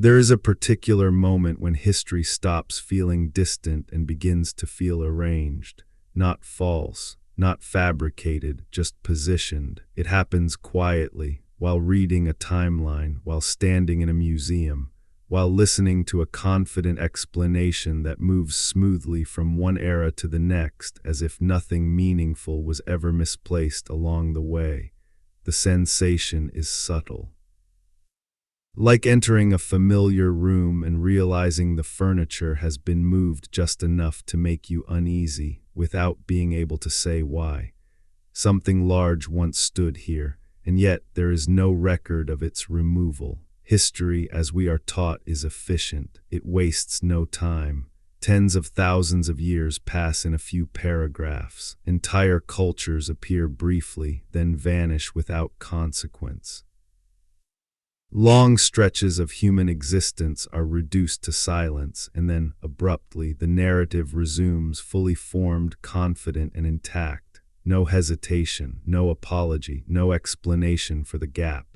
There is a particular moment when history stops feeling distant and begins to feel arranged, not false, not fabricated, just positioned. It happens quietly, while reading a timeline, while standing in a museum, while listening to a confident explanation that moves smoothly from one era to the next as if nothing meaningful was ever misplaced along the way. The sensation is subtle. Like entering a familiar room and realizing the furniture has been moved just enough to make you uneasy without being able to say why. Something large once stood here, and yet there is no record of its removal. History, as we are taught, is efficient. It wastes no time. Tens of thousands of years pass in a few paragraphs. Entire cultures appear briefly, then vanish without consequence. Long stretches of human existence are reduced to silence, and then, abruptly, the narrative resumes, fully formed, confident, and intact. No hesitation, no apology, no explanation for the gap.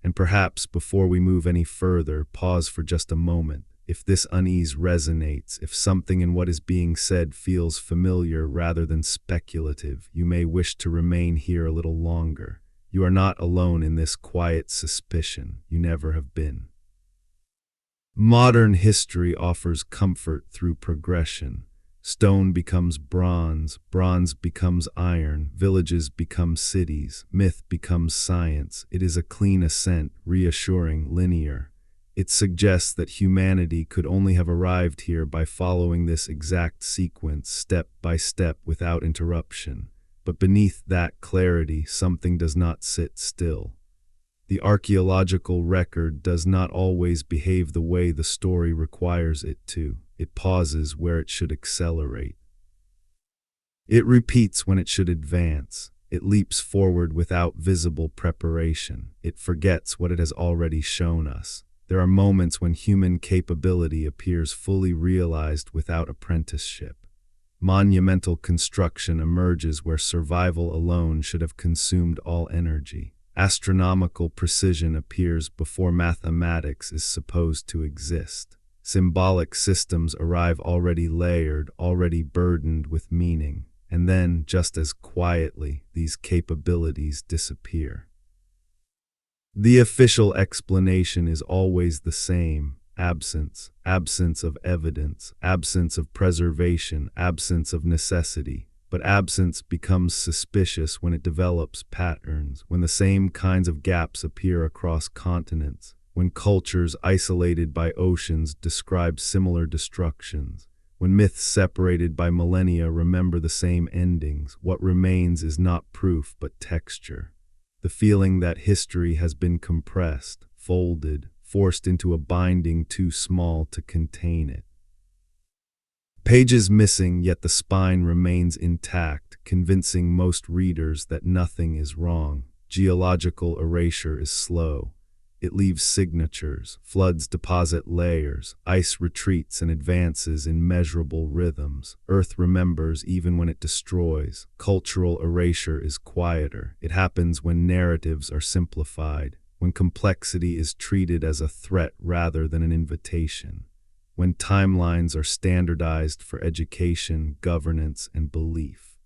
And perhaps, before we move any further, pause for just a moment. If this unease resonates, if something in what is being said feels familiar rather than speculative, you may wish to remain here a little longer. You are not alone in this quiet suspicion. You never have been. Modern history offers comfort through progression. Stone becomes bronze, bronze becomes iron, villages become cities, myth becomes science. It is a clean ascent, reassuring, linear. It suggests that humanity could only have arrived here by following this exact sequence, step by step, without interruption. But beneath that clarity, something does not sit still. The archaeological record does not always behave the way the story requires it to. It pauses where it should accelerate. It repeats when it should advance. It leaps forward without visible preparation. It forgets what it has already shown us. There are moments when human capability appears fully realized without apprenticeship. Monumental construction emerges where survival alone should have consumed all energy. Astronomical precision appears before mathematics is supposed to exist. Symbolic systems arrive already layered, already burdened with meaning. And then, just as quietly, these capabilities disappear. The official explanation is always the same. Absence, absence of evidence, absence of preservation, absence of necessity. But absence becomes suspicious when it develops patterns, when the same kinds of gaps appear across continents, when cultures isolated by oceans describe similar destructions, when myths separated by millennia remember the same endings. What remains is not proof but texture. The feeling that history has been compressed, folded, forced into a binding too small to contain it. Pages missing, yet the spine remains intact, convincing most readers that nothing is wrong. Geological erasure is slow. It leaves signatures, floods deposit layers, ice retreats and advances in measurable rhythms. Earth remembers even when it destroys. Cultural erasure is quieter. It happens when narratives are simplified, when complexity is treated as a threat rather than an invitation, when timelines are standardized for education, governance, and belief.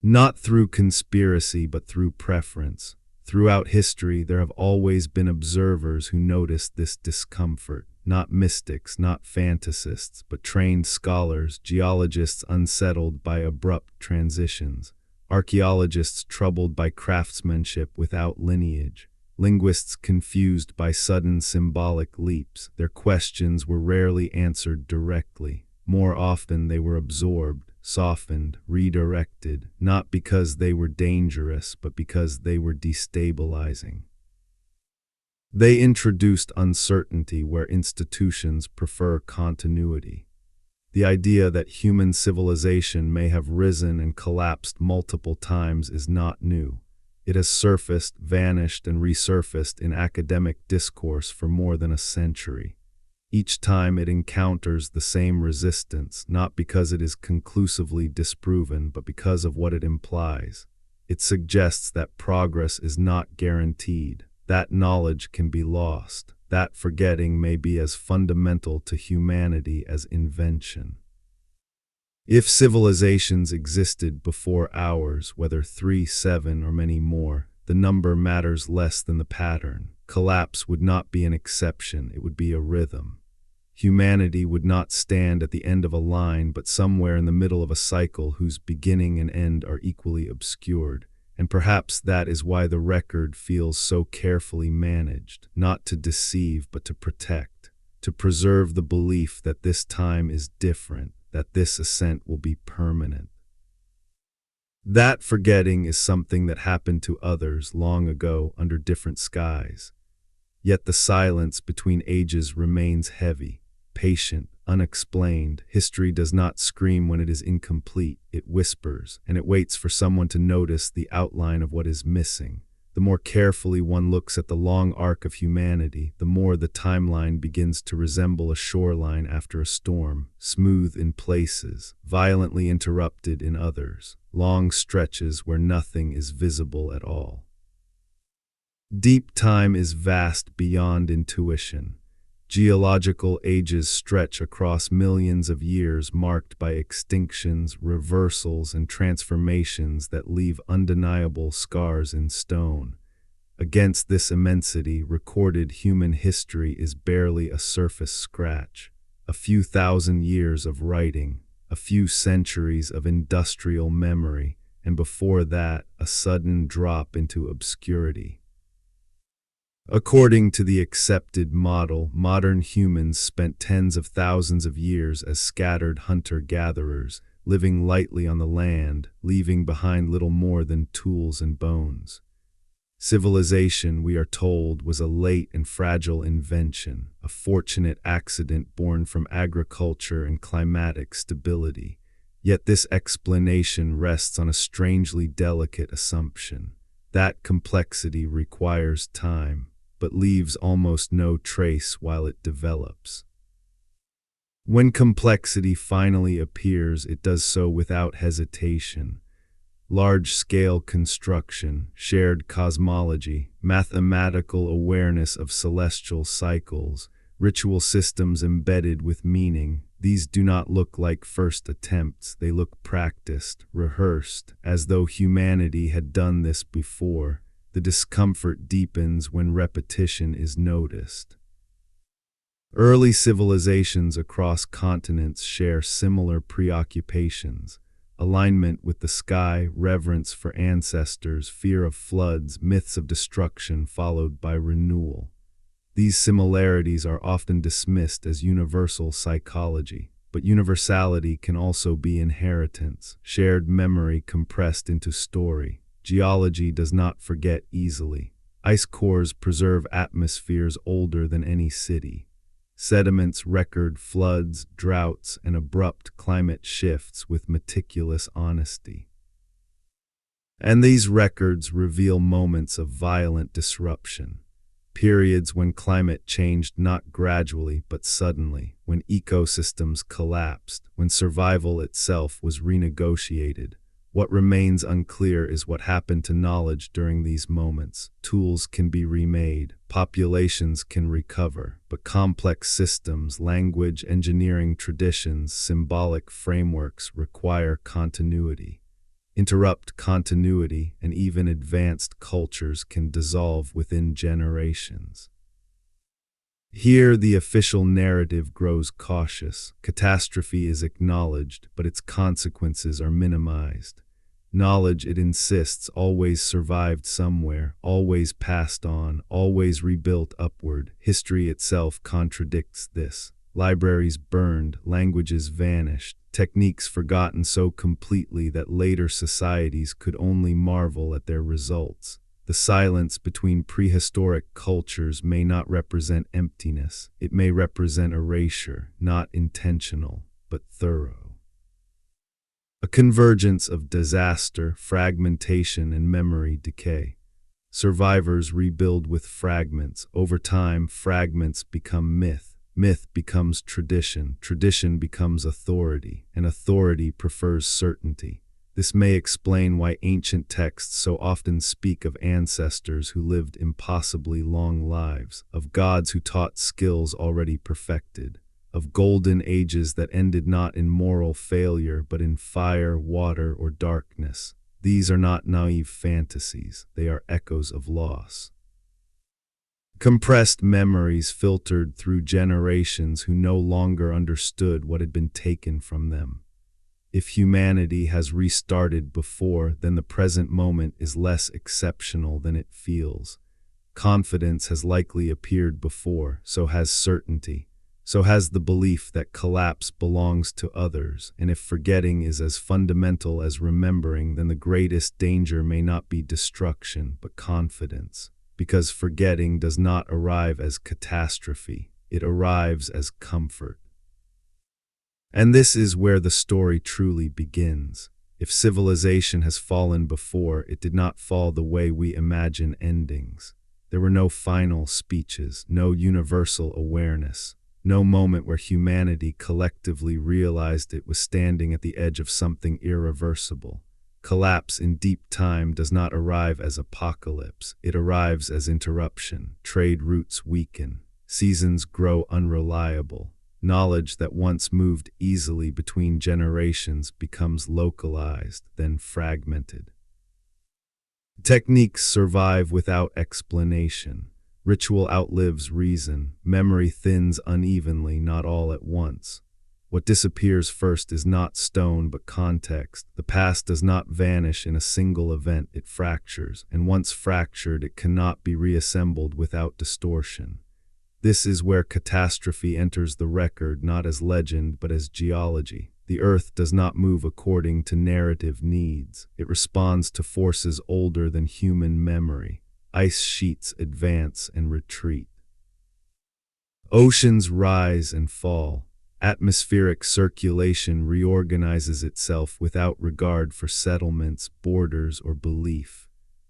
Not through conspiracy, but through preference. Throughout history, there have always been observers who noticed this discomfort. Not mystics, not fantasists, but trained scholars, geologists unsettled by abrupt transitions, archaeologists troubled by craftsmanship without lineage, linguists confused by sudden symbolic leaps. Their questions were rarely answered directly. More often they were absorbed, softened, redirected, not because they were dangerous, but because they were destabilizing. They introduced uncertainty where institutions prefer continuity. The idea that human civilization may have risen and collapsed multiple times is not new. It has surfaced, vanished, and resurfaced in academic discourse for more than a century. Each time it encounters the same resistance, not because it is conclusively disproven, but because of what it implies. It suggests that progress is not guaranteed, that knowledge can be lost, That forgetting may be as fundamental to humanity as invention. If civilizations existed before ours, whether 3, 7, or many more, the number matters less than the pattern. Collapse would not be an exception, it would be a rhythm. Humanity would not stand at the end of a line, but somewhere in the middle of a cycle whose beginning and end are equally obscured. And perhaps that is why the record feels so carefully managed, not to deceive but to protect, to preserve the belief that this time is different, that this ascent will be permanent. That forgetting is something that happened to others long ago under different skies. Yet the silence between ages remains heavy, patient, unexplained. History does not scream when it is incomplete, it whispers, and it waits for someone to notice the outline of what is missing. The more carefully one looks at the long arc of humanity, the more the timeline begins to resemble a shoreline after a storm, smooth in places, violently interrupted in others, long stretches where nothing is visible at all. Deep time is vast beyond intuition. Geological ages stretch across millions of years marked by extinctions, reversals, and transformations that leave undeniable scars in stone. Against this immensity, recorded human history is barely a surface scratch. A few thousand years of writing, a few centuries of industrial memory, and before that, a sudden drop into obscurity. According to the accepted model, modern humans spent tens of thousands of years as scattered hunter-gatherers, living lightly on the land, leaving behind little more than tools and bones. Civilization, we are told, was a late and fragile invention, a fortunate accident born from agriculture and climatic stability. Yet this explanation rests on a strangely delicate assumption. That complexity requires time, but leaves almost no trace while it develops. When complexity finally appears, it does so without hesitation. Large-scale construction, shared cosmology, mathematical awareness of celestial cycles, ritual systems embedded with meaning, these do not look like first attempts, they look practiced, rehearsed, as though humanity had done this before. The discomfort deepens when repetition is noticed. Early civilizations across continents share similar preoccupations: alignment with the sky, reverence for ancestors, fear of floods, myths of destruction followed by renewal. These similarities are often dismissed as universal psychology, but universality can also be inheritance, shared memory compressed into story. Geology does not forget easily. Ice cores preserve atmospheres older than any city. Sediments record floods, droughts, and abrupt climate shifts with meticulous honesty. And these records reveal moments of violent disruption, periods when climate changed not gradually but suddenly, when ecosystems collapsed, when survival itself was renegotiated. What remains unclear is what happened to knowledge during these moments. Tools can be remade, populations can recover, but complex systems, language, engineering traditions, symbolic frameworks require continuity. Interrupt continuity, and even advanced cultures can dissolve within generations. Here, the official narrative grows cautious. Catastrophe is acknowledged, but its consequences are minimized. Knowledge, it insists, always survived somewhere, always passed on, always rebuilt upward. History itself contradicts this. Libraries burned, languages vanished, techniques forgotten so completely that later societies could only marvel at their results. The silence between prehistoric cultures may not represent emptiness. It may represent erasure, not intentional, but thorough. A convergence of disaster, fragmentation, and memory decay. Survivors rebuild with fragments. Over time, fragments become myth. Myth becomes tradition. Tradition becomes authority, and authority prefers certainty. This may explain why ancient texts so often speak of ancestors who lived impossibly long lives, of gods who taught skills already perfected, of golden ages that ended not in moral failure but in fire, water, or darkness. These are not naive fantasies, they are echoes of loss. Compressed memories filtered through generations who no longer understood what had been taken from them. If humanity has restarted before, then the present moment is less exceptional than it feels. Confidence has likely appeared before, so has certainty. So has the belief that collapse belongs to others, and if forgetting is as fundamental as remembering, then the greatest danger may not be destruction, but confidence. Because forgetting does not arrive as catastrophe, it arrives as comfort. And this is where the story truly begins. If civilization has fallen before, it did not fall the way we imagine endings. There were no final speeches, no universal awareness, no moment where humanity collectively realized it was standing at the edge of something irreversible. Collapse in deep time does not arrive as apocalypse, it arrives as interruption. Trade routes weaken, seasons grow unreliable. Knowledge that once moved easily between generations becomes localized, then fragmented. Techniques survive without explanation. Ritual outlives reason. Memory thins unevenly, not all at once. What disappears first is not stone but context. The past does not vanish in a single event, it fractures, and once fractured, it cannot be reassembled without distortion. This is where catastrophe enters the record, not as legend but as geology. The earth does not move according to narrative needs. It responds to forces older than human memory. Ice sheets advance and retreat. Oceans rise and fall. Atmospheric circulation reorganizes itself without regard for settlements, borders, or belief.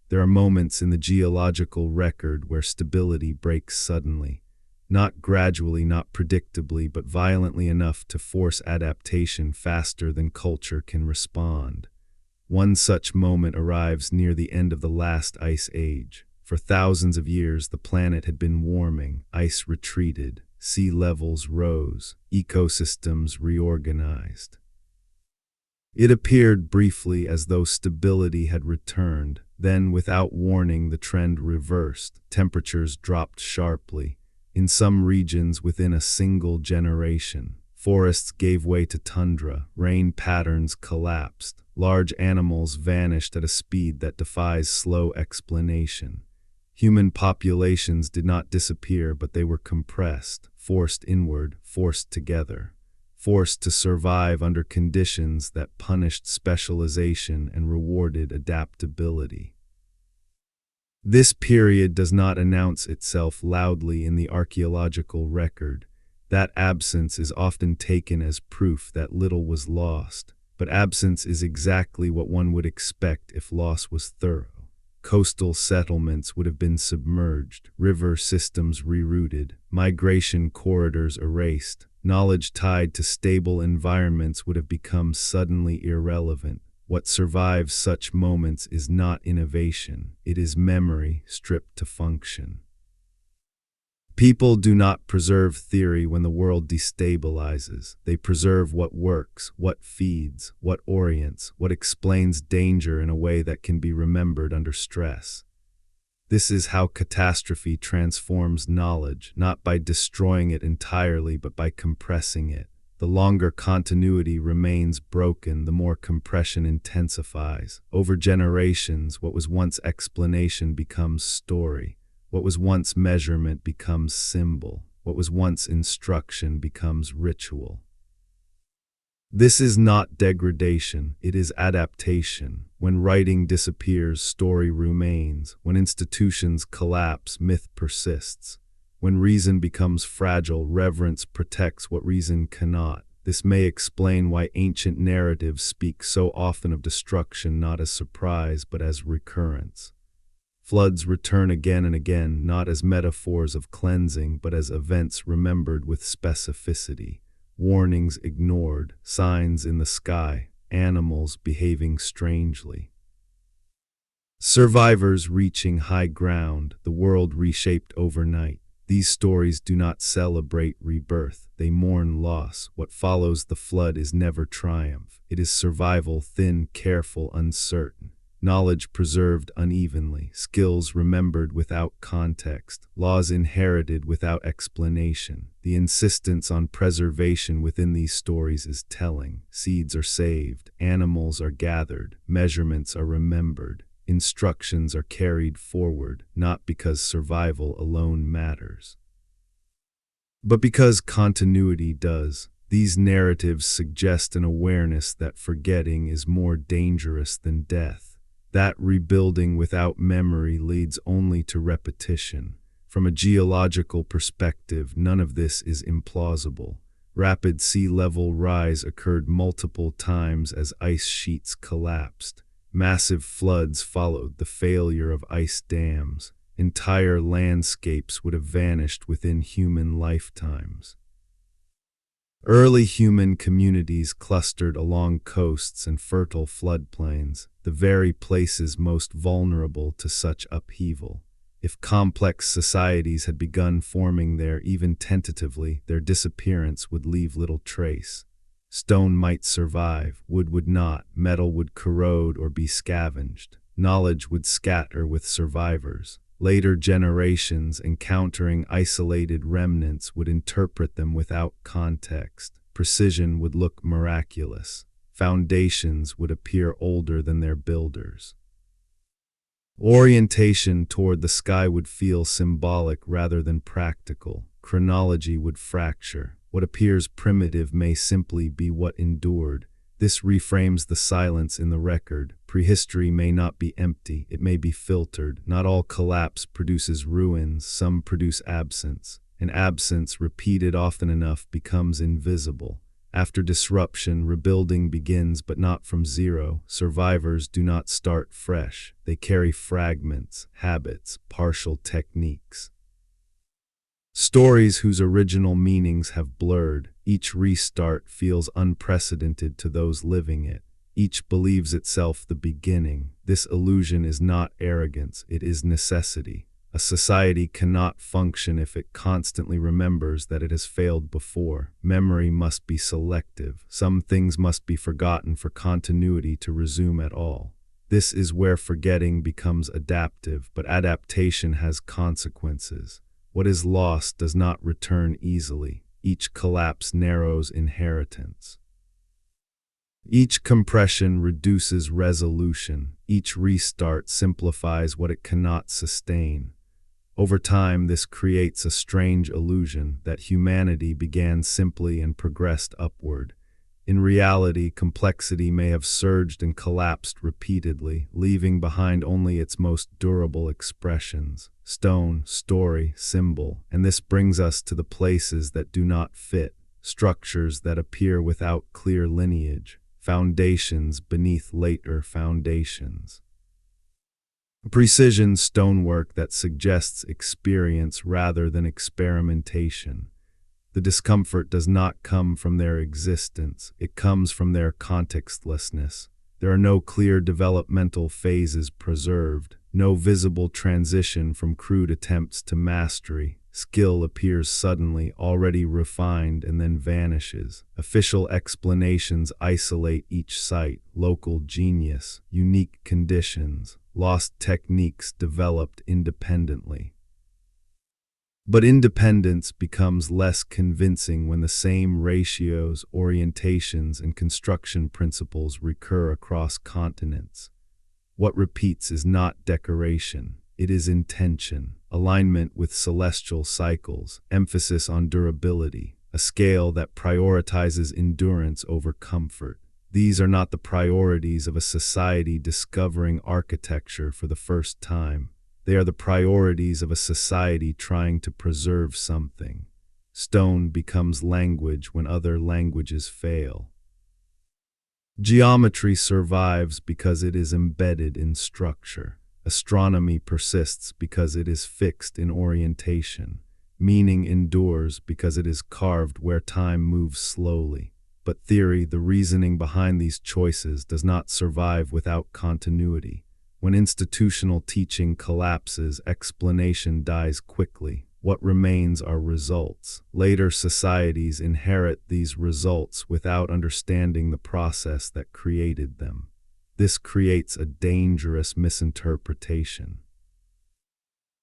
There are moments in the geological record where stability breaks suddenly. Not gradually, not predictably, but violently enough to force adaptation faster than culture can respond. One such moment arrives near the end of the last ice age. For thousands of years, the planet had been warming, ice retreated, sea levels rose, ecosystems reorganized. It appeared briefly as though stability had returned. Then, without warning, the trend reversed. Temperatures dropped sharply. In some regions within a single generation, forests gave way to tundra, rain patterns collapsed, large animals vanished at a speed that defies slow explanation. Human populations did not disappear, but they were compressed, forced inward, forced together, forced to survive under conditions that punished specialization and rewarded adaptability. This period does not announce itself loudly in the archaeological record. That absence is often taken as proof that little was lost, but absence is exactly what one would expect if loss was thorough. Coastal settlements would have been submerged, river systems rerouted, migration corridors erased. Knowledge tied to stable environments would have become suddenly irrelevant. What survives such moments is not innovation, it is memory stripped to function. People do not preserve theory when the world destabilizes. They preserve what works, what feeds, what orients, what explains danger in a way that can be remembered under stress. This is how catastrophe transforms knowledge, not by destroying it entirely, but by compressing it. The longer continuity remains broken, the more compression intensifies. Over generations, what was once explanation becomes story. What was once measurement becomes symbol. What was once instruction becomes ritual. This is not degradation, it is adaptation. When writing disappears, story remains. When institutions collapse, myth persists. When reason becomes fragile, reverence protects what reason cannot. This may explain why ancient narratives speak so often of destruction not as surprise but as recurrence. Floods return again and again, not as metaphors of cleansing but as events remembered with specificity. Warnings ignored, signs in the sky. animals behaving strangely. Survivors reaching high ground, the world reshaped overnight. These stories do not celebrate rebirth, they mourn loss. What follows the flood is never triumph. It is survival, thin, careful, uncertain. Knowledge preserved unevenly, skills remembered without context, laws inherited without explanation. The insistence on preservation within these stories is telling. Seeds are saved, animals are gathered, measurements are remembered. Instructions are carried forward, not because survival alone matters, but because continuity does. These narratives suggest an awareness that forgetting is more dangerous than death, that rebuilding without memory leads only to repetition. From a geological perspective, none of this is implausible. Rapid sea level rise occurred multiple times as ice sheets collapsed. Massive floods followed the failure of ice dams. Entire landscapes would have vanished within human lifetimes. Early human communities clustered along coasts and fertile floodplains, the very places most vulnerable to such upheaval. If complex societies had begun forming there even tentatively, their disappearance would leave little trace. Stone might survive, wood would not, metal would corrode or be scavenged, knowledge would scatter with survivors. Later generations, encountering isolated remnants, would interpret them without context. Precision would look miraculous. Foundations would appear older than their builders. Orientation toward the sky would feel symbolic rather than practical. Chronology would fracture. What appears primitive may simply be what endured. This reframes the silence in the record. Prehistory may not be empty, it may be filtered. Not all collapse produces ruins, some produce absence. And absence, repeated often enough, becomes invisible. After disruption, rebuilding begins, but not from zero. Survivors do not start fresh. They carry fragments, habits, partial techniques. Stories whose original meanings have blurred. Each restart feels unprecedented to those living it. Each believes itself the beginning. This illusion is not arrogance, it is necessity. A society cannot function if it constantly remembers that it has failed before. Memory must be selective. Some things must be forgotten for continuity to resume at all. This is where forgetting becomes adaptive, but adaptation has consequences. What is lost does not return easily. Each collapse narrows inheritance. Each compression reduces resolution. Each restart simplifies what it cannot sustain. Over time, this creates a strange illusion that humanity began simply and progressed upward. In reality, complexity may have surged and collapsed repeatedly, leaving behind only its most durable expressions: stone, story, symbol. And this brings us to the places that do not fit, structures that appear without clear lineage, foundations beneath later foundations. Precision stonework that suggests experience rather than experimentation. The discomfort does not come from their existence, it comes from their contextlessness. There are no clear developmental phases preserved, no visible transition from crude attempts to mastery. Skill appears suddenly, already refined, and then vanishes. Official explanations isolate each site: local genius, unique conditions, lost techniques developed independently. But independence becomes less convincing when the same ratios, orientations, and construction principles recur across continents. What repeats is not decoration, it is intention, alignment with celestial cycles, emphasis on durability, a scale that prioritizes endurance over comfort. These are not the priorities of a society discovering architecture for the first time. They are the priorities of a society trying to preserve something. Stone becomes language when other languages fail. Geometry survives because it is embedded in structure. Astronomy persists because it is fixed in orientation. Meaning endures because it is carved where time moves slowly. but theory, the reasoning behind these choices, does not survive without continuity. When institutional teaching collapses, explanation dies quickly. What remains are results. Later societies inherit these results without understanding the process that created them. This creates a dangerous misinterpretation.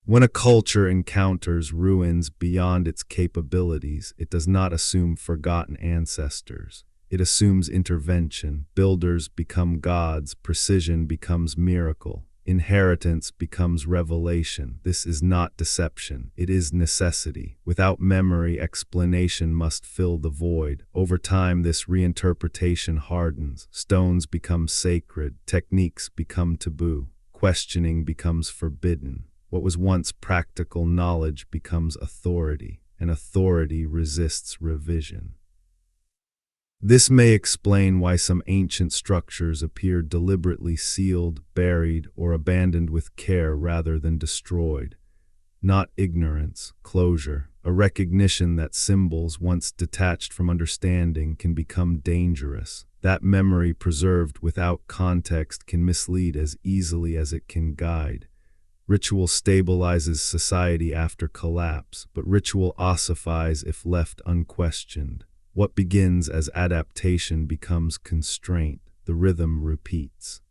When a culture encounters ruins beyond its capabilities, it does not assume forgotten ancestors. It assumes intervention. Builders become gods. Precision becomes miracle. Inheritance becomes revelation. This is not deception. It is necessity. Without memory, explanation must fill the void. Over time, this reinterpretation hardens. Stones become sacred. Techniques become taboo. Questioning becomes forbidden. What was once practical knowledge becomes authority, and authority resists revision. This may explain why some ancient structures appear deliberately sealed, buried, or abandoned with care rather than destroyed. Not ignorance, closure, a recognition that symbols once detached from understanding can become dangerous. That memory preserved without context can mislead as easily as it can guide. Ritual stabilizes society after collapse, but ritual ossifies if left unquestioned. What begins as adaptation becomes constraint. The rhythm repeats.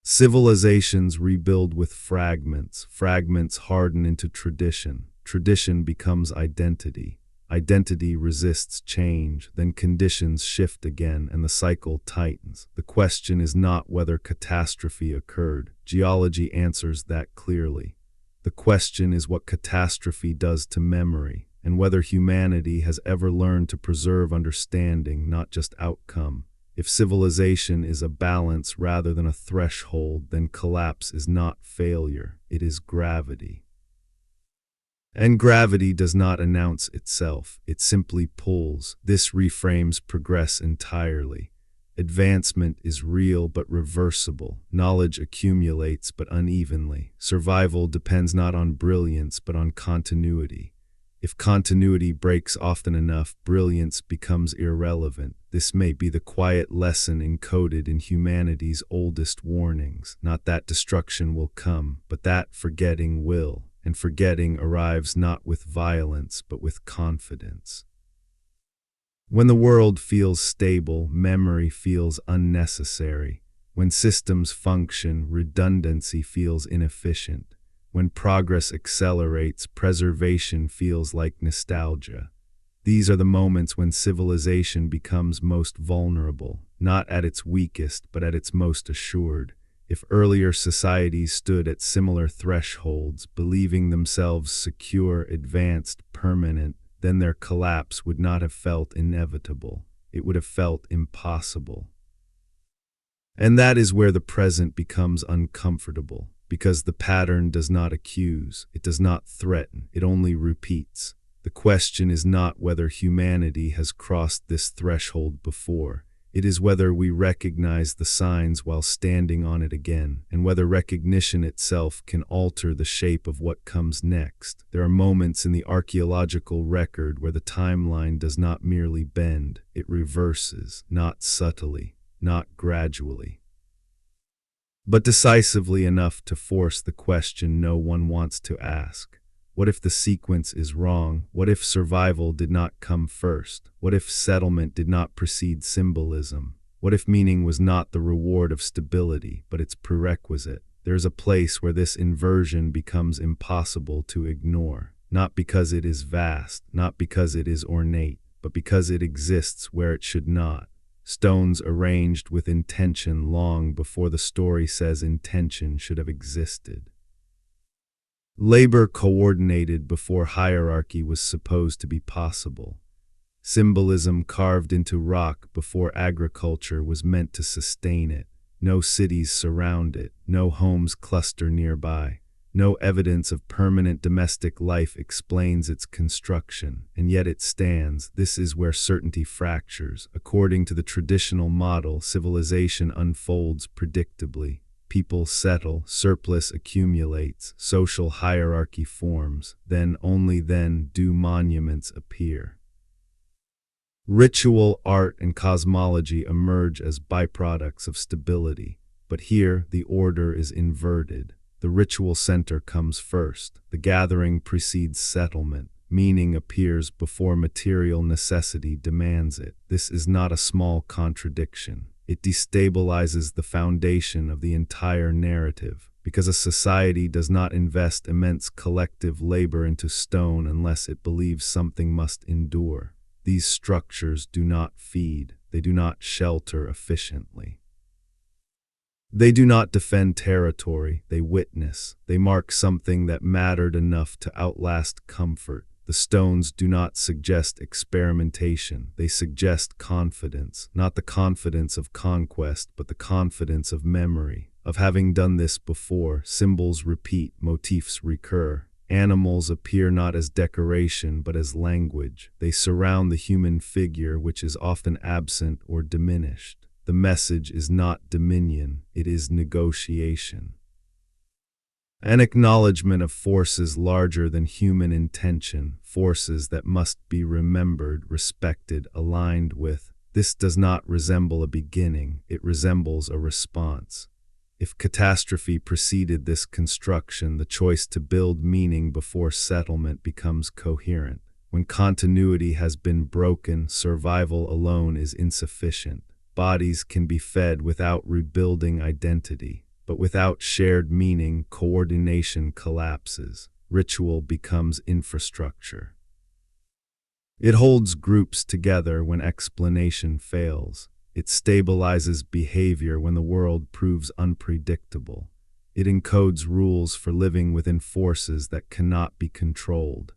Civilizations rebuild with fragments. Fragments harden into tradition. Tradition becomes identity. Identity resists change, then conditions shift again and the cycle tightens. The question is not whether catastrophe occurred. Geology answers that clearly. The question is what catastrophe does to memory, and whether humanity has ever learned to preserve understanding, not just outcome. If civilization is a balance rather than a threshold, then collapse is not failure, it is gravity. And gravity does not announce itself, it simply pulls. This reframes progress entirely. Advancement is real but reversible. Knowledge accumulates but unevenly. Survival depends not on brilliance but on continuity. If continuity breaks often enough, brilliance becomes irrelevant. This may be the quiet lesson encoded in humanity's oldest warnings. Not that destruction will come, but that forgetting will. And forgetting arrives not with violence, but with confidence. When the world feels stable, memory feels unnecessary. When systems function, redundancy feels inefficient. When progress accelerates, preservation feels like nostalgia. These are the moments when civilization becomes most vulnerable, not at its weakest, but at its most assured. If earlier societies stood at similar thresholds, believing themselves secure, advanced, permanent, then their collapse would not have felt inevitable. It would have felt impossible. And that is where the present becomes uncomfortable, because the pattern does not accuse, it does not threaten, it only repeats. The question is not whether humanity has crossed this threshold before. It is whether we recognize the signs while standing on it again, and whether recognition itself can alter the shape of what comes next. There are moments in the archaeological record where the timeline does not merely bend, it reverses, not subtly, not gradually, but decisively enough to force the question no one wants to ask. What if the sequence is wrong? What if survival did not come first? What if settlement did not precede symbolism? What if meaning was not the reward of stability, but its prerequisite? There is a place where this inversion becomes impossible to ignore, not because it is vast, not because it is ornate, but because it exists where it should not. Stones arranged with intention long before the story says intention should have existed. Labor coordinated before hierarchy was supposed to be possible. Symbolism carved into rock before agriculture was meant to sustain it. No cities surround it, no homes cluster nearby. No evidence of permanent domestic life explains its construction, and yet it stands. This is where certainty fractures. According to the traditional model, civilization unfolds predictably. People settle, surplus accumulates, social hierarchy forms, then only then do monuments appear. Ritual, art, and cosmology emerge as byproducts of stability, but here the order is inverted. The ritual center comes first. The gathering precedes settlement. Meaning appears before material necessity demands it. This is not a small contradiction. It destabilizes the foundation of the entire narrative, because a society does not invest immense collective labor into stone unless it believes something must endure. These structures do not feed, they do not shelter efficiently. They do not defend territory, they witness. They mark something that mattered enough to outlast comfort. The stones do not suggest experimentation, they suggest confidence, not the confidence of conquest, but the confidence of memory, of having done this before. Symbols repeat, motifs recur. Animals appear not as decoration, but as language. They surround the human figure, which is often absent or diminished. The message is not dominion, it is negotiation. An acknowledgement of forces larger than human intention, forces that must be remembered, respected, aligned with. This does not resemble a beginning, it resembles a response. If catastrophe preceded this construction, the choice to build meaning before settlement becomes coherent. When continuity has been broken, survival alone is insufficient. Bodies can be fed without rebuilding identity, but without shared meaning, coordination collapses. Ritual becomes infrastructure. It holds groups together when explanation fails. It stabilizes behavior when the world proves unpredictable. It encodes rules for living within forces that cannot be controlled.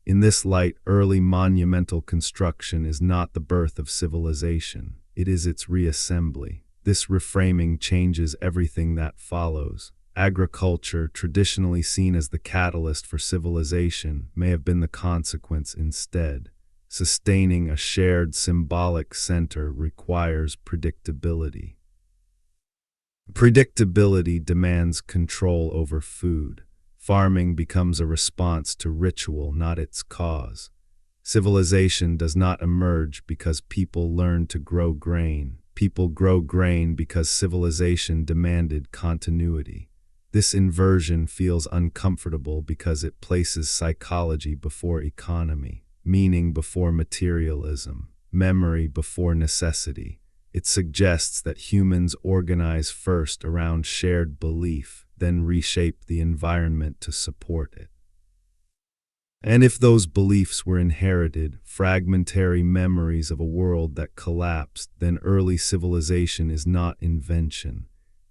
In this light, early monumental construction is not the birth of civilization. It is its reassembly. This reframing changes everything that follows. Agriculture, traditionally seen as the catalyst for civilization, may have been the consequence instead. Sustaining a shared symbolic center requires predictability. Predictability demands control over food. Farming becomes a response to ritual, not its cause. Civilization does not emerge because people learn to grow grain. People grow grain because civilization demanded continuity. This inversion feels uncomfortable because it places psychology before economy, meaning before materialism, memory before necessity. It suggests that humans organize first around shared belief, then reshape the environment to support it. And if those beliefs were inherited, fragmentary memories of a world that collapsed, then early civilization is not invention.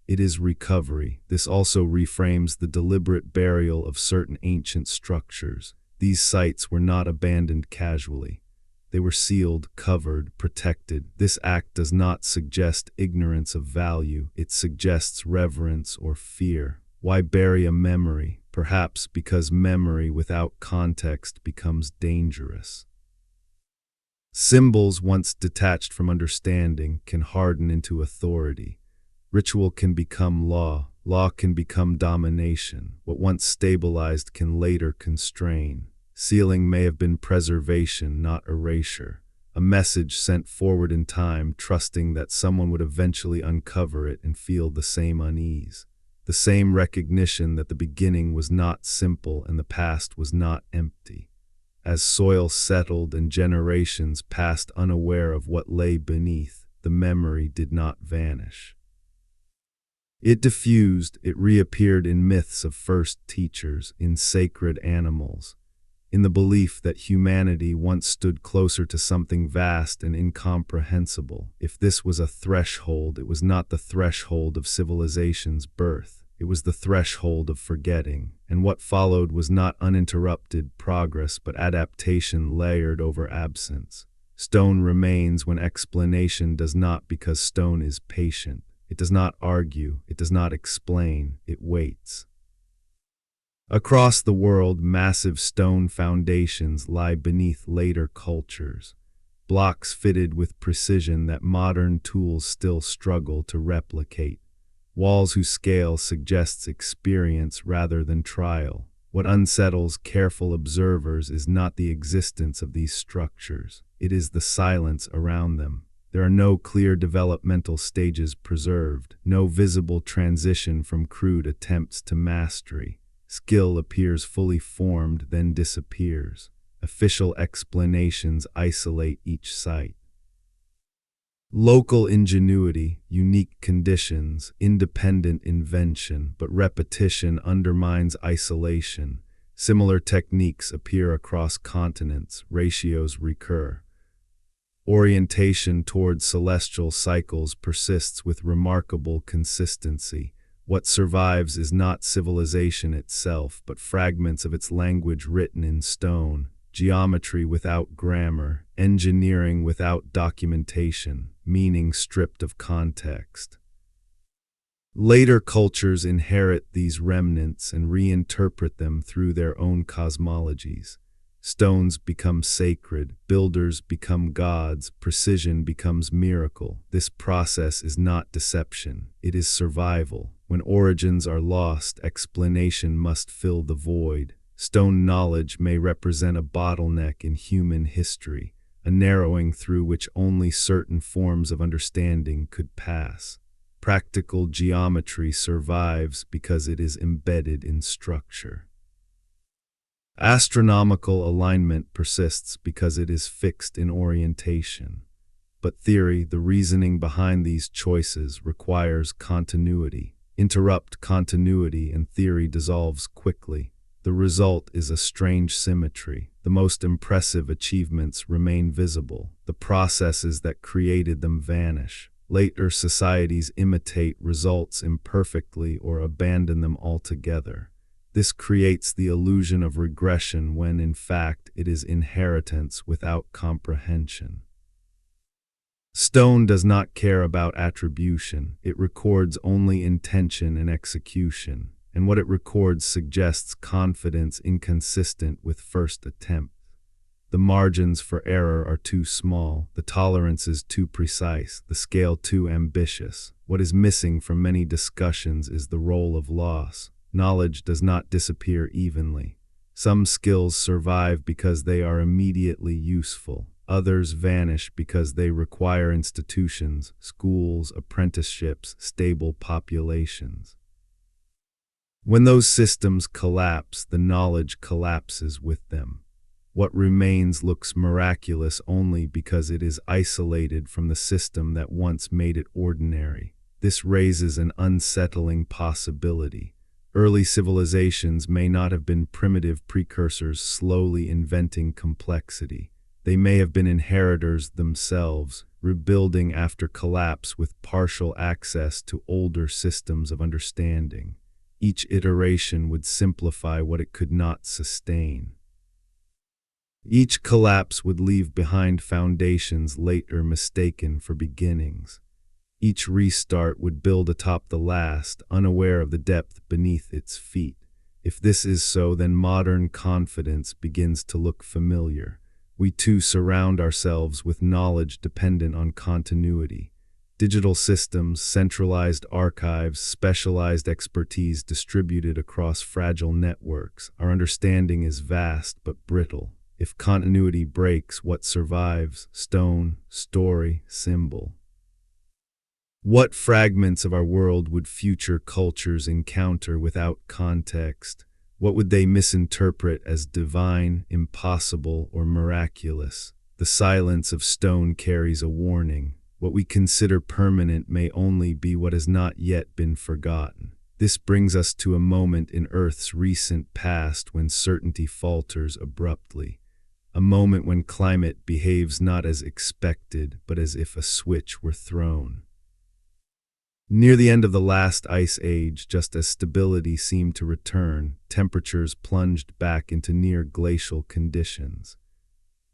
It is recovery. This also reframes the deliberate burial of certain ancient structures. These sites were not abandoned casually. They were sealed, covered, protected. This act does not suggest ignorance of value. It suggests reverence or fear. Why bury a memory? Perhaps because memory without context becomes dangerous. Symbols, once detached from understanding, can harden into authority. Ritual can become law. Law can become domination. What once stabilized can later constrain. Sealing may have been preservation, not erasure. A message sent forward in time, trusting that someone would eventually uncover it and feel the same unease. The same recognition that the beginning was not simple and the past was not empty. As soil settled and generations passed unaware of what lay beneath, the memory did not vanish. It diffused, it reappeared in myths of first teachers, in sacred animals, in the belief that humanity once stood closer to something vast and incomprehensible. If this was a threshold, it was not the threshold of civilization's birth. It was the threshold of forgetting, and what followed was not uninterrupted progress but adaptation layered over absence. Stone remains when explanation does not, because stone is patient. It does not argue, it does not explain, it waits. Across the world, massive stone foundations lie beneath later cultures, blocks fitted with precision that modern tools still struggle to replicate, walls whose scale suggests experience rather than trial. What unsettles careful observers is not the existence of these structures, it is the silence around them. There are no clear developmental stages preserved, no visible transition from crude attempts to mastery. Skill appears fully formed, then disappears. Official explanations isolate each site. Local ingenuity, unique conditions, independent invention, but repetition undermines isolation. Similar techniques appear across continents, ratios recur. Orientation toward celestial cycles persists with remarkable consistency. What survives is not civilization itself, but fragments of its language written in stone, geometry without grammar, engineering without documentation, meaning stripped of context. Later cultures inherit these remnants and reinterpret them through their own cosmologies. Stones become sacred, builders become gods, precision becomes miracle. This process is not deception, it is survival. When origins are lost, explanation must fill the void. Stone knowledge may represent a bottleneck in human history, a narrowing through which only certain forms of understanding could pass. Practical geometry survives because it is embedded in structure. Astronomical alignment persists because it is fixed in orientation. But theory, the reasoning behind these choices, requires continuity. Interrupt continuity and theory dissolves quickly. The result is a strange symmetry. The most impressive achievements remain visible. The processes that created them vanish. Later societies imitate results imperfectly or abandon them altogether. This creates the illusion of regression when, in fact, it is inheritance without comprehension. Stone does not care about attribution. It records only intention and execution, and what it records suggests confidence inconsistent with first attempt. The margins for error are too small, the tolerance is too precise, the scale too ambitious. What is missing from many discussions is the role of loss. Knowledge does not disappear evenly. Some skills survive because they are immediately useful. Others vanish because they require institutions, schools, apprenticeships, stable populations. When those systems collapse, the knowledge collapses with them. What remains looks miraculous only because it is isolated from the system that once made it ordinary. This raises an unsettling possibility. Early civilizations may not have been primitive precursors slowly inventing complexity. They may have been inheritors themselves, rebuilding after collapse with partial access to older systems of understanding. Each iteration would simplify what it could not sustain. Each collapse would leave behind foundations later mistaken for beginnings. Each restart would build atop the last, unaware of the depth beneath its feet. If this is so, then modern confidence begins to look familiar. We too surround ourselves with knowledge dependent on continuity. Digital systems, centralized archives, specialized expertise distributed across fragile networks. Our understanding is vast but brittle. If continuity breaks, what survives? Stone, story, symbol. What fragments of our world would future cultures encounter without context? What would they misinterpret as divine, impossible, or miraculous? The silence of stone carries a warning. What we consider permanent may only be what has not yet been forgotten. This brings us to a moment in Earth's recent past when certainty falters abruptly. A moment when climate behaves not as expected, but as if a switch were thrown. Near the end of the last ice age, just as stability seemed to return, temperatures plunged back into near glacial conditions.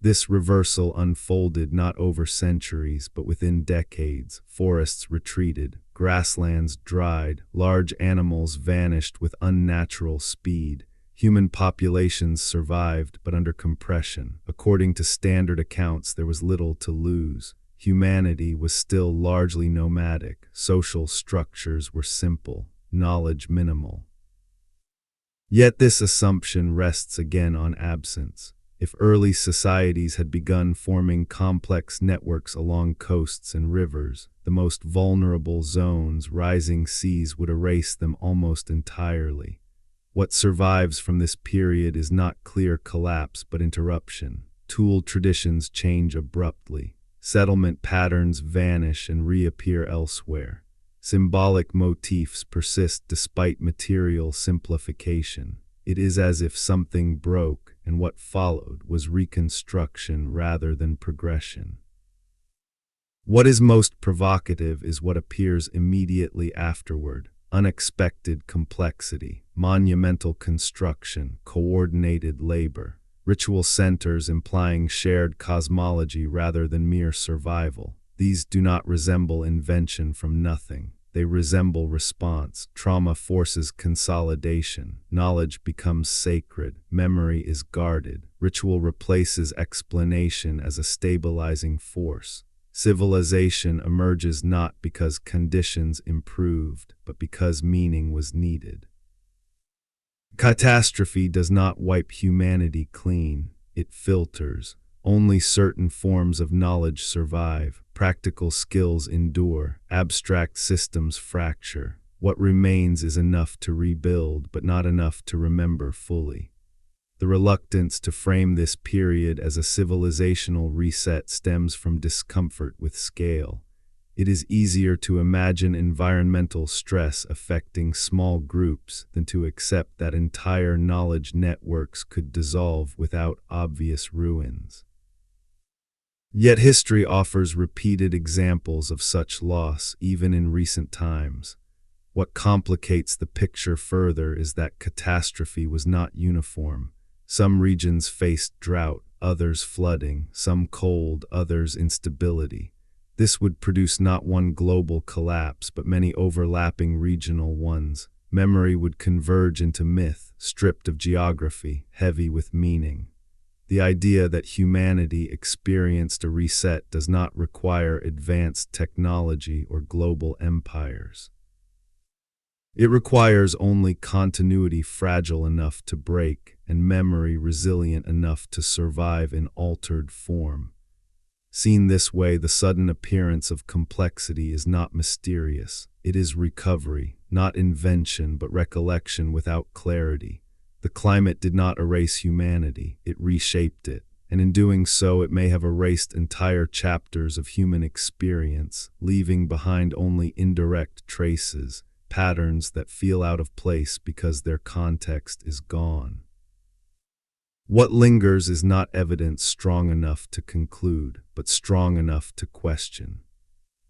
This reversal unfolded not over centuries, but within decades. Forests retreated, grasslands dried, large animals vanished with unnatural speed. Human populations survived, but under compression. According to standard accounts, there was little to lose. Humanity was still largely nomadic, social structures were simple, knowledge minimal. Yet this assumption rests again on absence. If early societies had begun forming complex networks along coasts and rivers, the most vulnerable zones, rising seas would erase them almost entirely. What survives from this period is not clear collapse but interruption. Tool traditions change abruptly. Settlement patterns vanish and reappear elsewhere. Symbolic motifs persist despite material simplification. It is as if something broke, and what followed was reconstruction rather than progression. What is most provocative is what appears immediately afterward: unexpected complexity, monumental construction, coordinated labor, ritual centers implying shared cosmology rather than mere survival. These do not resemble invention from nothing. They resemble response. Trauma forces consolidation. Knowledge becomes sacred. Memory is guarded. Ritual replaces explanation as a stabilizing force. Civilization emerges not because conditions improved, but because meaning was needed. Catastrophe does not wipe humanity clean. It filters. Only certain forms of knowledge survive. Practical skills endure. Abstract systems fracture. What remains is enough to rebuild, but not enough to remember fully. The reluctance to frame this period as a civilizational reset stems from discomfort with scale. It is easier to imagine environmental stress affecting small groups than to accept that entire knowledge networks could dissolve without obvious ruins. Yet history offers repeated examples of such loss, even in recent times. What complicates the picture further is that catastrophe was not uniform. Some regions faced drought, others flooding, some cold, others instability. This would produce not one global collapse, but many overlapping regional ones. Memory would converge into myth, stripped of geography, heavy with meaning. The idea that humanity experienced a reset does not require advanced technology or global empires. It requires only continuity fragile enough to break and memory resilient enough to survive in altered form. Seen this way, the sudden appearance of complexity is not mysterious. It is recovery, not invention, but recollection without clarity. The climate did not erase humanity, it reshaped it, and in doing so it may have erased entire chapters of human experience, leaving behind only indirect traces, patterns that feel out of place because their context is gone. What lingers is not evidence strong enough to conclude, but strong enough to question.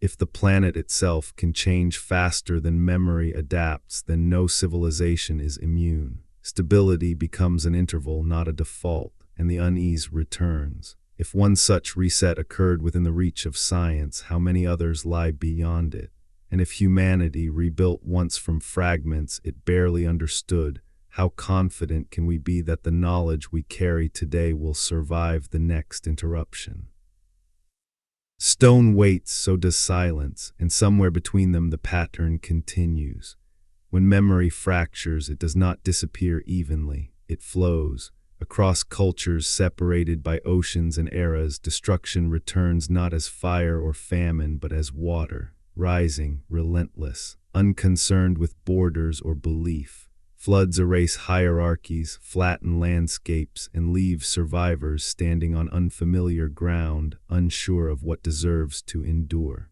If the planet itself can change faster than memory adapts, then no civilization is immune. Stability becomes an interval, not a default, and the unease returns. If one such reset occurred within the reach of science, how many others lie beyond it? And if humanity rebuilt once from fragments it barely understood, how confident can we be that the knowledge we carry today will survive the next interruption? Stone waits, so does silence, and somewhere between them the pattern continues. When memory fractures, it does not disappear evenly, it flows. Across cultures separated by oceans and eras, destruction returns not as fire or famine, but as water, rising, relentless, unconcerned with borders or belief. Floods erase hierarchies, flatten landscapes, and leave survivors standing on unfamiliar ground, unsure of what deserves to endure.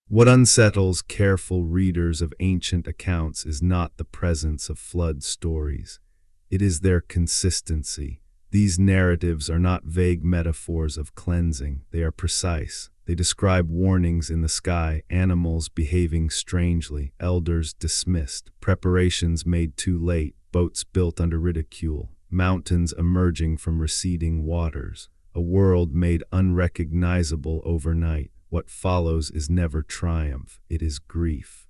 What unsettles careful readers of ancient accounts is not the presence of flood stories. It is their consistency. These narratives are not vague metaphors of cleansing. They are precise. They describe warnings in the sky, animals behaving strangely, elders dismissed, preparations made too late, boats built under ridicule, mountains emerging from receding waters, a world made unrecognizable overnight. What follows is never triumph, it is grief.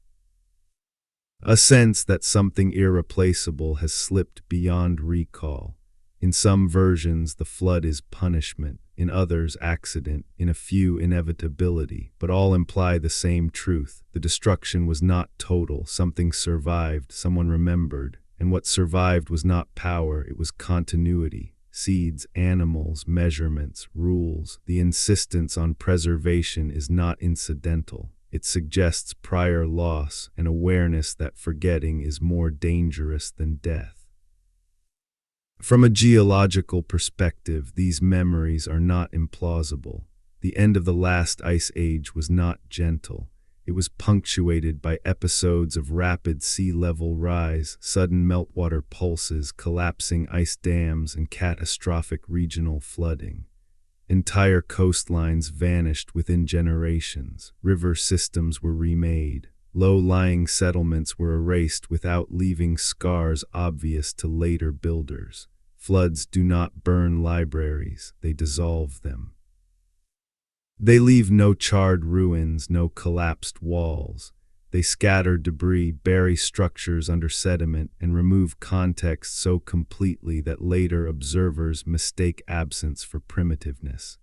A sense that something irreplaceable has slipped beyond recall. In some versions, the flood is punishment, in others, accident, in a few, inevitability, but all imply the same truth. The destruction was not total, something survived, someone remembered, and what survived was not power, it was continuity. Seeds, animals, measurements, rules. The insistence on preservation is not incidental. It suggests prior loss and awareness that forgetting is more dangerous than death. From a geological perspective, these memories are not implausible. The end of the last ice age was not gentle. It was punctuated by episodes of rapid sea level rise, sudden meltwater pulses, collapsing ice dams, and catastrophic regional flooding. Entire coastlines vanished within generations. River systems were remade. Low-lying settlements were erased without leaving scars obvious to later builders. Floods do not burn libraries, they dissolve them. They leave no charred ruins, no collapsed walls. They scatter debris, bury structures under sediment, and remove context so completely that later observers mistake absence for primitiveness.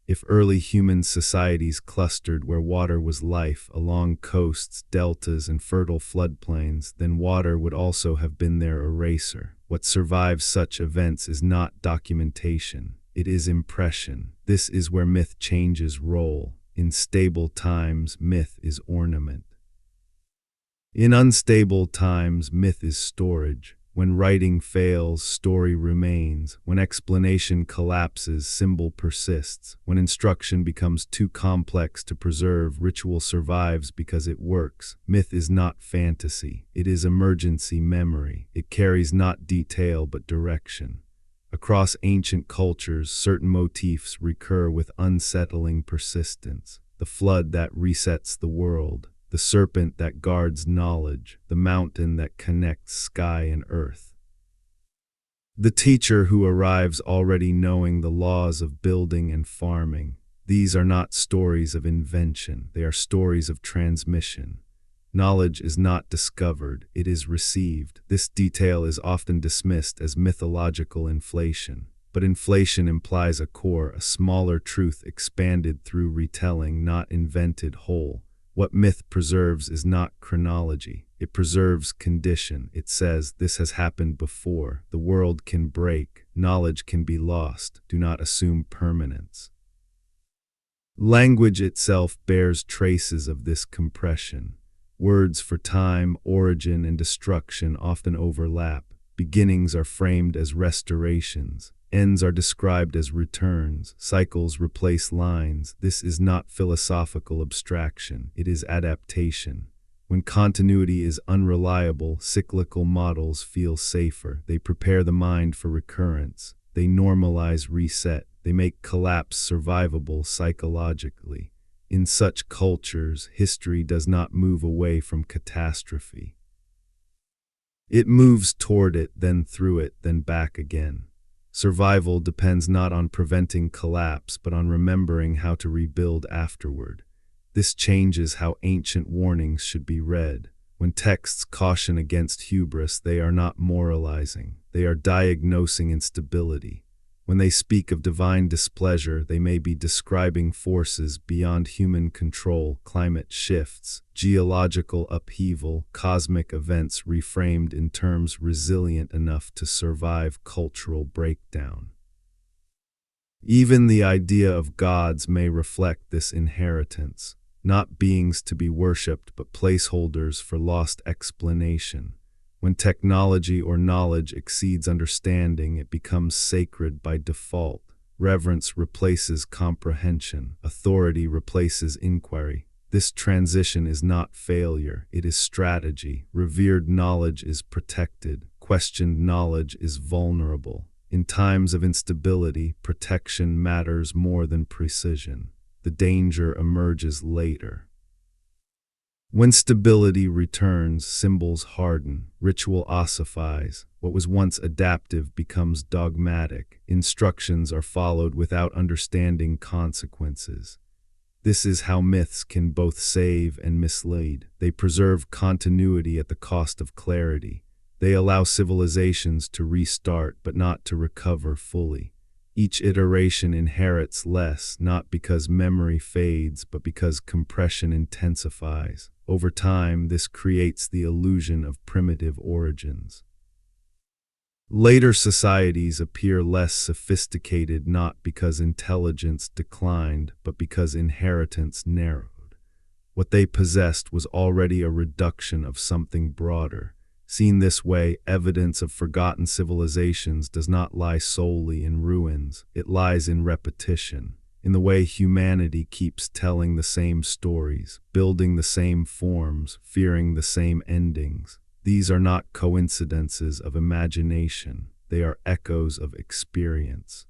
If early human societies clustered where water was life, along coasts, deltas, and fertile floodplains, then water would also have been their eraser. What survives such events is not documentation. It is impression. This is where myth changes role. In stable times, myth is ornament. In unstable times, myth is storage. When writing fails, story remains. When explanation collapses, symbol persists. When instruction becomes too complex to preserve, ritual survives because it works. Myth is not fantasy. It is emergency memory. It carries not detail but direction. Across ancient cultures, certain motifs recur with unsettling persistence. The flood that resets the world, the serpent that guards knowledge, the mountain that connects sky and earth. The teacher who arrives already knowing the laws of building and farming. These are not stories of invention, they are stories of transmission. Knowledge is not discovered, it is received. This detail is often dismissed as mythological inflation. But inflation implies a core, a smaller truth expanded through retelling, not invented whole. What myth preserves is not chronology. It preserves condition. It says, this has happened before. The world can break. Knowledge can be lost. Do not assume permanence. Language itself bears traces of this compression. Words for time, origin, and destruction often overlap. Beginnings are framed as restorations. Ends are described as returns. Cycles replace lines. This is not philosophical abstraction. It is adaptation. When continuity is unreliable, cyclical models feel safer. They prepare the mind for recurrence. They normalize reset. They make collapse survivable psychologically. In such cultures, history does not move away from catastrophe. It moves toward it, then through it, then back again. Survival depends not on preventing collapse, but on remembering how to rebuild afterward. This changes how ancient warnings should be read. When texts caution against hubris, they are not moralizing. They are diagnosing instability. When they speak of divine displeasure, they may be describing forces beyond human control, climate shifts, geological upheaval, cosmic events reframed in terms resilient enough to survive cultural breakdown. Even the idea of gods may reflect this inheritance, not beings to be worshipped but placeholders for lost explanation. When technology or knowledge exceeds understanding, it becomes sacred by default. Reverence replaces comprehension. Authority replaces inquiry. This transition is not failure, it is strategy. Revered knowledge is protected. Questioned knowledge is vulnerable. In times of instability, protection matters more than precision. The danger emerges later. When stability returns, symbols harden, ritual ossifies. What was once adaptive becomes dogmatic. Instructions are followed without understanding consequences. This is how myths can both save and mislead. They preserve continuity at the cost of clarity. They allow civilizations to restart but not to recover fully. Each iteration inherits less, not because memory fades, but because compression intensifies. Over time, this creates the illusion of primitive origins. Later societies appear less sophisticated not because intelligence declined, but because inheritance narrowed. What they possessed was already a reduction of something broader. Seen this way, evidence of forgotten civilizations does not lie solely in ruins. It lies in repetition, in the way humanity keeps telling the same stories, building the same forms, fearing the same endings. These are not coincidences of imagination. They are echoes of experience.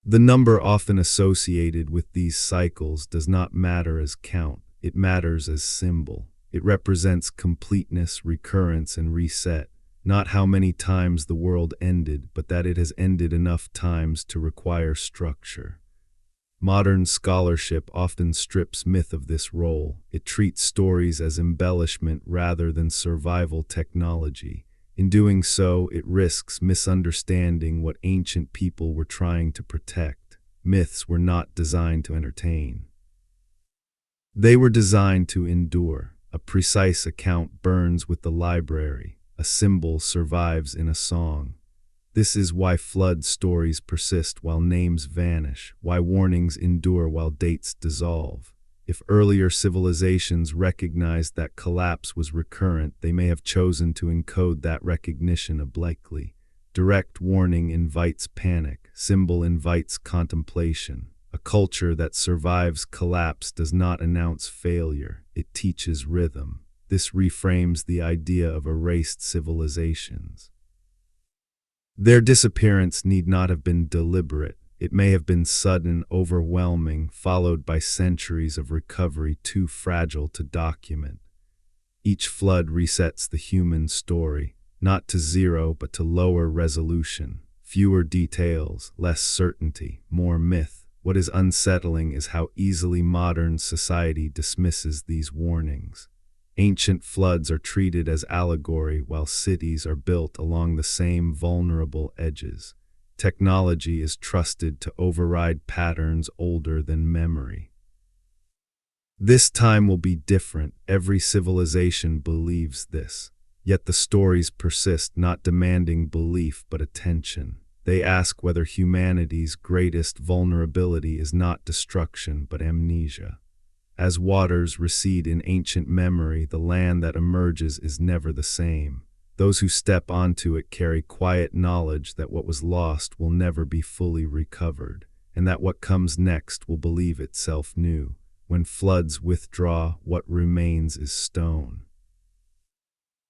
The number often associated with these cycles does not matter as count, it matters as symbol. It represents completeness, recurrence, and reset, not how many times the world ended, but that it has ended enough times to require structure. Modern scholarship often strips myth of this role. It treats stories as embellishment rather than survival technology. In doing so, it risks misunderstanding what ancient people were trying to protect. Myths were not designed to entertain. They were designed to endure. A precise account burns with the library. A symbol survives in a song. This is why flood stories persist while names vanish, why warnings endure while dates dissolve. If earlier civilizations recognized that collapse was recurrent, they may have chosen to encode that recognition obliquely. Direct warning invites panic, symbol invites contemplation. A culture that survives collapse does not announce failure, it teaches rhythm. This reframes the idea of erased civilizations. Their disappearance need not have been deliberate. It may have been sudden, overwhelming, followed by centuries of recovery too fragile to document. Each flood resets the human story, not to zero but to lower resolution. Fewer details, less certainty, more myth. What is unsettling is how easily modern society dismisses these warnings. Ancient floods are treated as allegory while cities are built along the same vulnerable edges. Technology is trusted to override patterns older than memory. This time will be different. Every civilization believes this. Yet the stories persist, not demanding belief but attention. They ask whether humanity's greatest vulnerability is not destruction but amnesia. As waters recede in ancient memory, the land that emerges is never the same. Those who step onto it carry quiet knowledge that what was lost will never be fully recovered, and that what comes next will believe itself new. When floods withdraw, what remains is stone.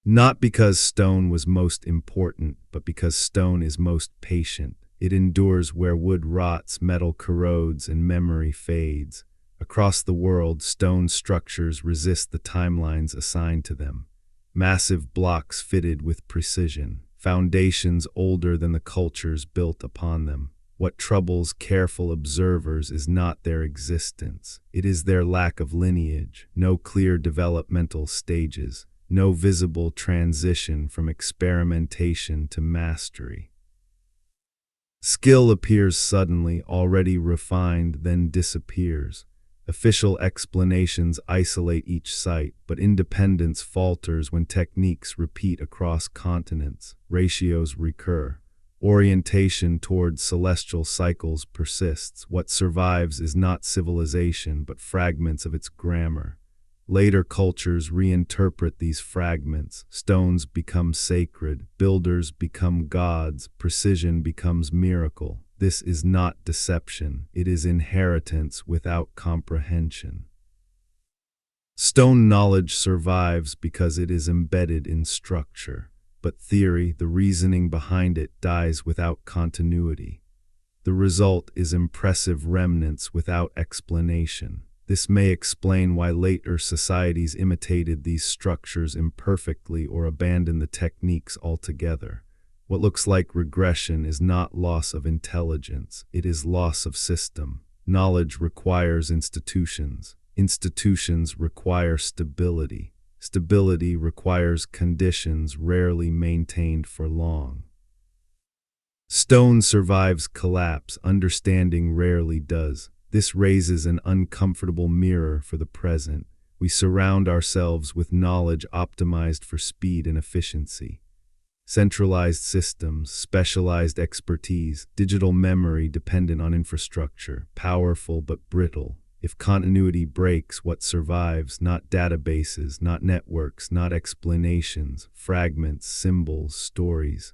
Not because stone was most important, but because stone is most patient. It endures where wood rots, metal corrodes, and memory fades. Across the world, stone structures resist the timelines assigned to them. Massive blocks fitted with precision, foundations older than the cultures built upon them. What troubles careful observers is not their existence. It is their lack of lineage, no clear developmental stages, no visible transition from experimentation to mastery. Skill appears suddenly, already refined, then disappears. Official explanations isolate each site, but independence falters when techniques repeat across continents, ratios recur. Orientation toward celestial cycles persists. What survives is not civilization, but fragments of its grammar. Later cultures reinterpret these fragments. Stones become sacred, builders become gods, precision becomes miracle. This is not deception, it is inheritance without comprehension. Stone knowledge survives because it is embedded in structure, but theory, the reasoning behind it, dies without continuity. The result is impressive remnants without explanation. This may explain why later societies imitated these structures imperfectly or abandoned the techniques altogether. What looks like regression is not loss of intelligence, it is loss of system. Knowledge requires institutions. Institutions require stability. Stability requires conditions rarely maintained for long. Stone survives collapse, understanding rarely does. This raises an uncomfortable mirror for the present. We surround ourselves with knowledge optimized for speed and efficiency. Centralized systems, specialized expertise, digital memory dependent on infrastructure, powerful but brittle. If continuity breaks, what survives? Not databases, not networks, not explanations, fragments, symbols, stories.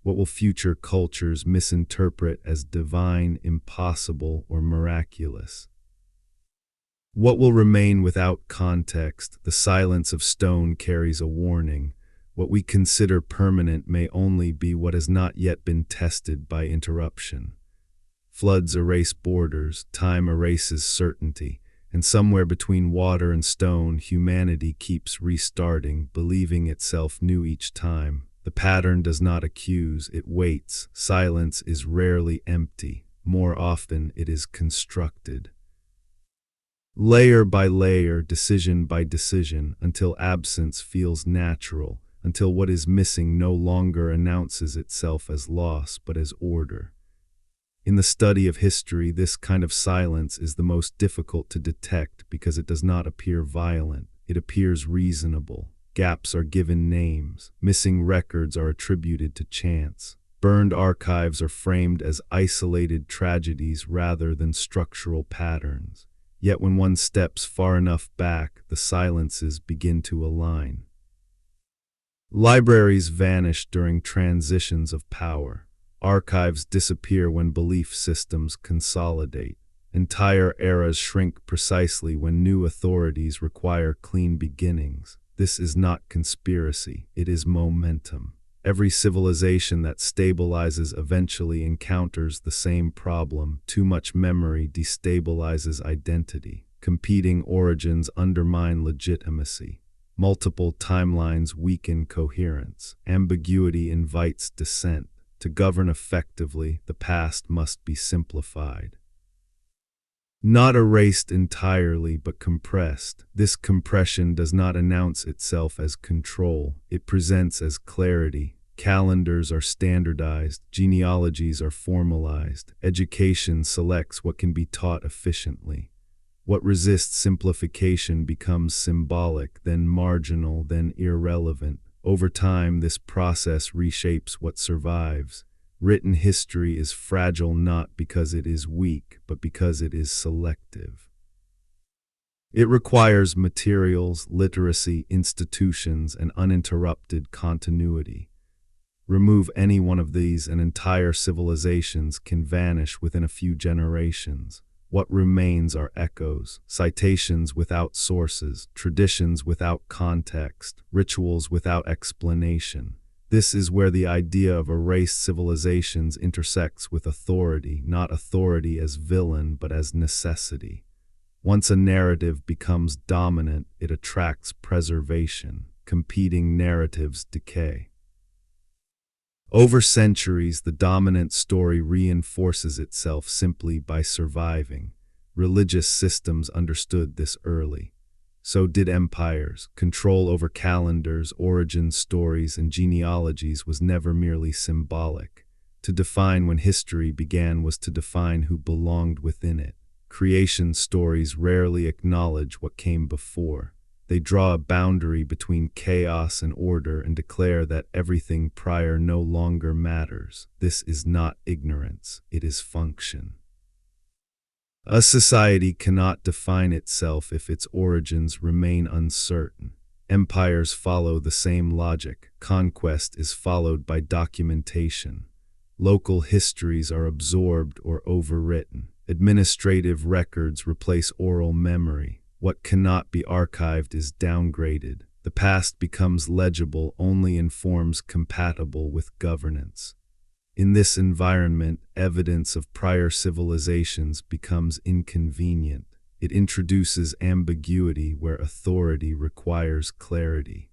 What will future cultures misinterpret as divine, impossible, or miraculous? What will remain without context? The silence of stone carries a warning. What we consider permanent may only be what has not yet been tested by interruption. Floods erase borders, time erases certainty, and somewhere between water and stone, humanity keeps restarting, believing itself new each time. The pattern does not accuse, it waits. Silence is rarely empty. More often, it is constructed. Layer by layer, decision by decision, until absence feels natural, until what is missing no longer announces itself as loss but as order. In the study of history, this kind of silence is the most difficult to detect because it does not appear violent, it appears reasonable. Gaps are given names, missing records are attributed to chance. Burned archives are framed as isolated tragedies rather than structural patterns. Yet when one steps far enough back, the silences begin to align. Libraries vanish during transitions of power. Archives disappear when belief systems consolidate. Entire eras shrink precisely when new authorities require clean beginnings. This is not conspiracy, it is momentum. Every civilization that stabilizes eventually encounters the same problem. Too much memory destabilizes identity. Competing origins undermine legitimacy. Multiple timelines weaken coherence. Ambiguity invites dissent. To govern effectively, the past must be simplified. Not erased entirely, but compressed. This compression does not announce itself as control. It presents as clarity. Calendars are standardized. Genealogies are formalized. Education selects what can be taught efficiently. What resists simplification becomes symbolic, then marginal, then irrelevant. Over time, this process reshapes what survives. Written history is fragile not because it is weak, but because it is selective. It requires materials, literacy, institutions, and uninterrupted continuity. Remove any one of these and entire civilizations can vanish within a few generations. What remains are echoes, citations without sources, traditions without context, rituals without explanation. This is where the idea of erased civilizations intersects with authority, not authority as villain but as necessity. Once a narrative becomes dominant, it attracts preservation. Competing narratives decay. Over centuries, the dominant story reinforces itself simply by surviving. Religious systems understood this early. So did empires. Control over calendars, origin stories, and genealogies was never merely symbolic. To define when history began was to define who belonged within it. Creation stories rarely acknowledge what came before. They draw a boundary between chaos and order and declare that everything prior no longer matters. This is not ignorance, it is function. A society cannot define itself if its origins remain uncertain. Empires follow the same logic. Conquest is followed by documentation. Local histories are absorbed or overwritten. Administrative records replace oral memory. What cannot be archived is downgraded. The past becomes legible only in forms compatible with governance. In this environment, evidence of prior civilizations becomes inconvenient. It introduces ambiguity where authority requires clarity.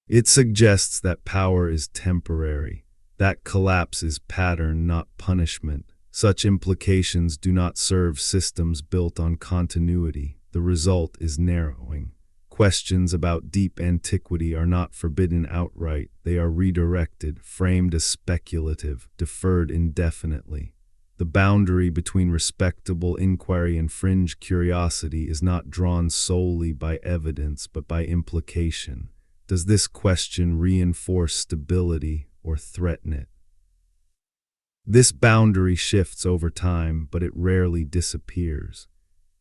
It suggests that power is temporary, that collapse is pattern, not punishment. Such implications do not serve systems built on continuity. The result is narrowing. Questions about deep antiquity are not forbidden outright. They are redirected, framed as speculative, deferred indefinitely. The boundary between respectable inquiry and fringe curiosity is not drawn solely by evidence but by implication. Does this question reinforce stability or threaten it? This boundary shifts over time, but it rarely disappears.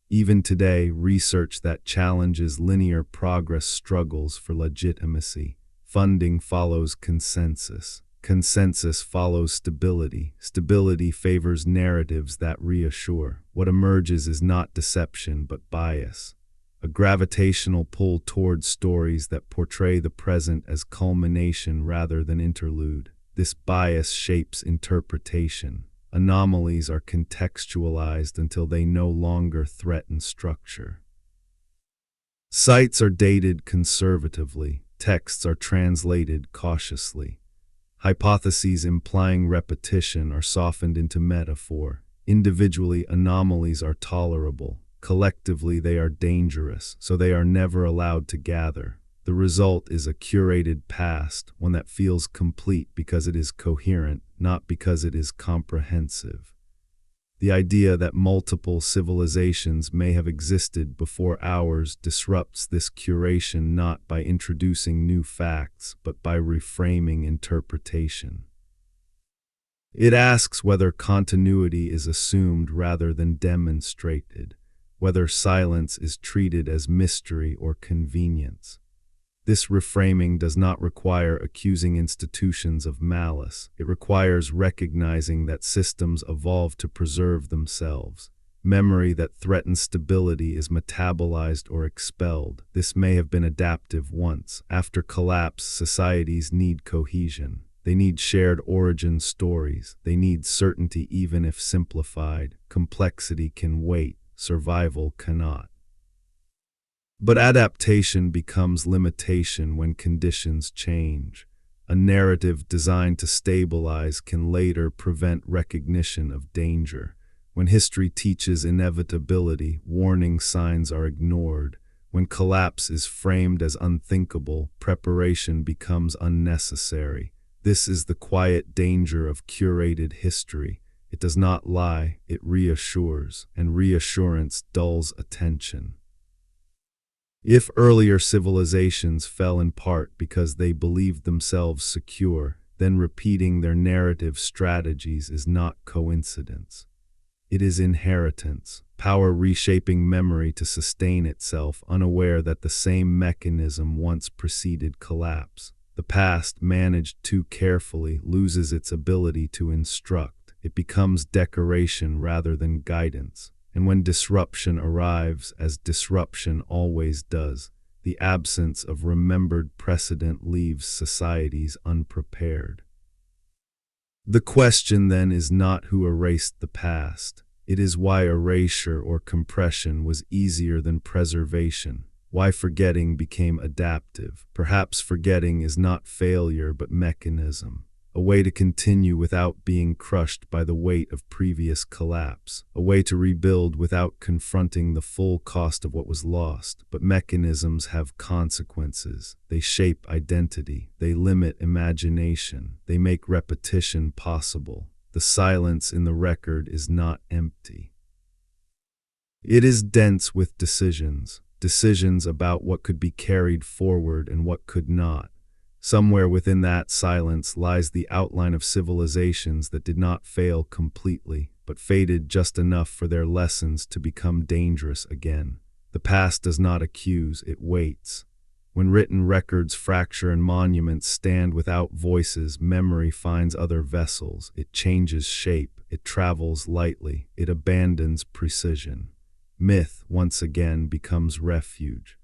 Even today, research that challenges linear progress struggles for legitimacy. Funding follows consensus. Consensus follows stability. Stability favors narratives that reassure. What emerges is not deception, but bias. A gravitational pull towards stories that portray the present as culmination rather than interlude. This bias shapes interpretation. Anomalies are contextualized until they no longer threaten structure. Sites are dated conservatively. Texts are translated cautiously. Hypotheses implying repetition are softened into metaphor. Individually, anomalies are tolerable. Collectively, they are dangerous, so they are never allowed to gather. The result is a curated past, one that feels complete because it is coherent, not because it is comprehensive. The idea that multiple civilizations may have existed before ours disrupts this curation not by introducing new facts, but by reframing interpretation. It asks whether continuity is assumed rather than demonstrated, whether silence is treated as mystery or convenience. This reframing does not require accusing institutions of malice. It requires recognizing that systems evolve to preserve themselves. Memory that threatens stability is metabolized or expelled. This may have been adaptive once. After collapse, societies need cohesion. They need shared origin stories. They need certainty even if simplified. Complexity can wait. Survival cannot. But adaptation becomes limitation when conditions change. A narrative designed to stabilize can later prevent recognition of danger. When history teaches inevitability, warning signs are ignored. When collapse is framed as unthinkable, preparation becomes unnecessary. This is the quiet danger of curated history. It does not lie, it reassures, and reassurance dulls attention. If earlier civilizations fell in part because they believed themselves secure, then repeating their narrative strategies is not coincidence. It is inheritance, power reshaping memory to sustain itself, unaware that the same mechanism once preceded collapse. The past, managed too carefully, loses its ability to instruct. It becomes decoration rather than guidance. And when disruption arrives, as disruption always does, the absence of remembered precedent leaves societies unprepared. The question then is not who erased the past. It is why erasure or compression was easier than preservation. Why forgetting became adaptive. Perhaps forgetting is not failure but mechanism. A way to continue without being crushed by the weight of previous collapse. A way to rebuild without confronting the full cost of what was lost. But mechanisms have consequences. They shape identity. They limit imagination. They make repetition possible. The silence in the record is not empty. It is dense with decisions. Decisions about what could be carried forward and what could not. Somewhere within that silence lies the outline of civilizations that did not fail completely, but faded just enough for their lessons to become dangerous again. The past does not accuse, it waits. When written records fracture and monuments stand without voices, memory finds other vessels. It changes shape, it travels lightly, it abandons precision. Myth, once again, becomes refuge.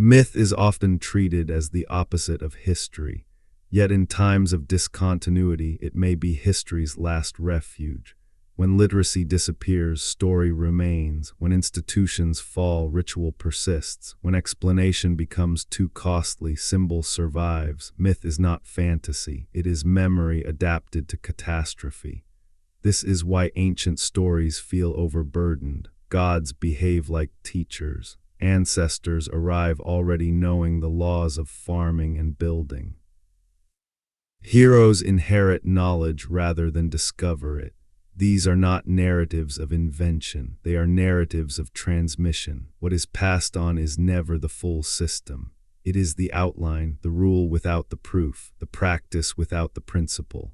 Myth is often treated as the opposite of history, yet in times of discontinuity it may be history's last refuge. When literacy disappears, story remains. When institutions fall, ritual persists. When explanation becomes too costly, symbol survives. Myth is not fantasy, it is memory adapted to catastrophe. This is why ancient stories feel overburdened. Gods behave like teachers. Ancestors arrive already knowing the laws of farming and building. Heroes inherit knowledge rather than discover it. These are not narratives of invention, they are narratives of transmission. What is passed on is never the full system. It is the outline, the rule without the proof, the practice without the principle.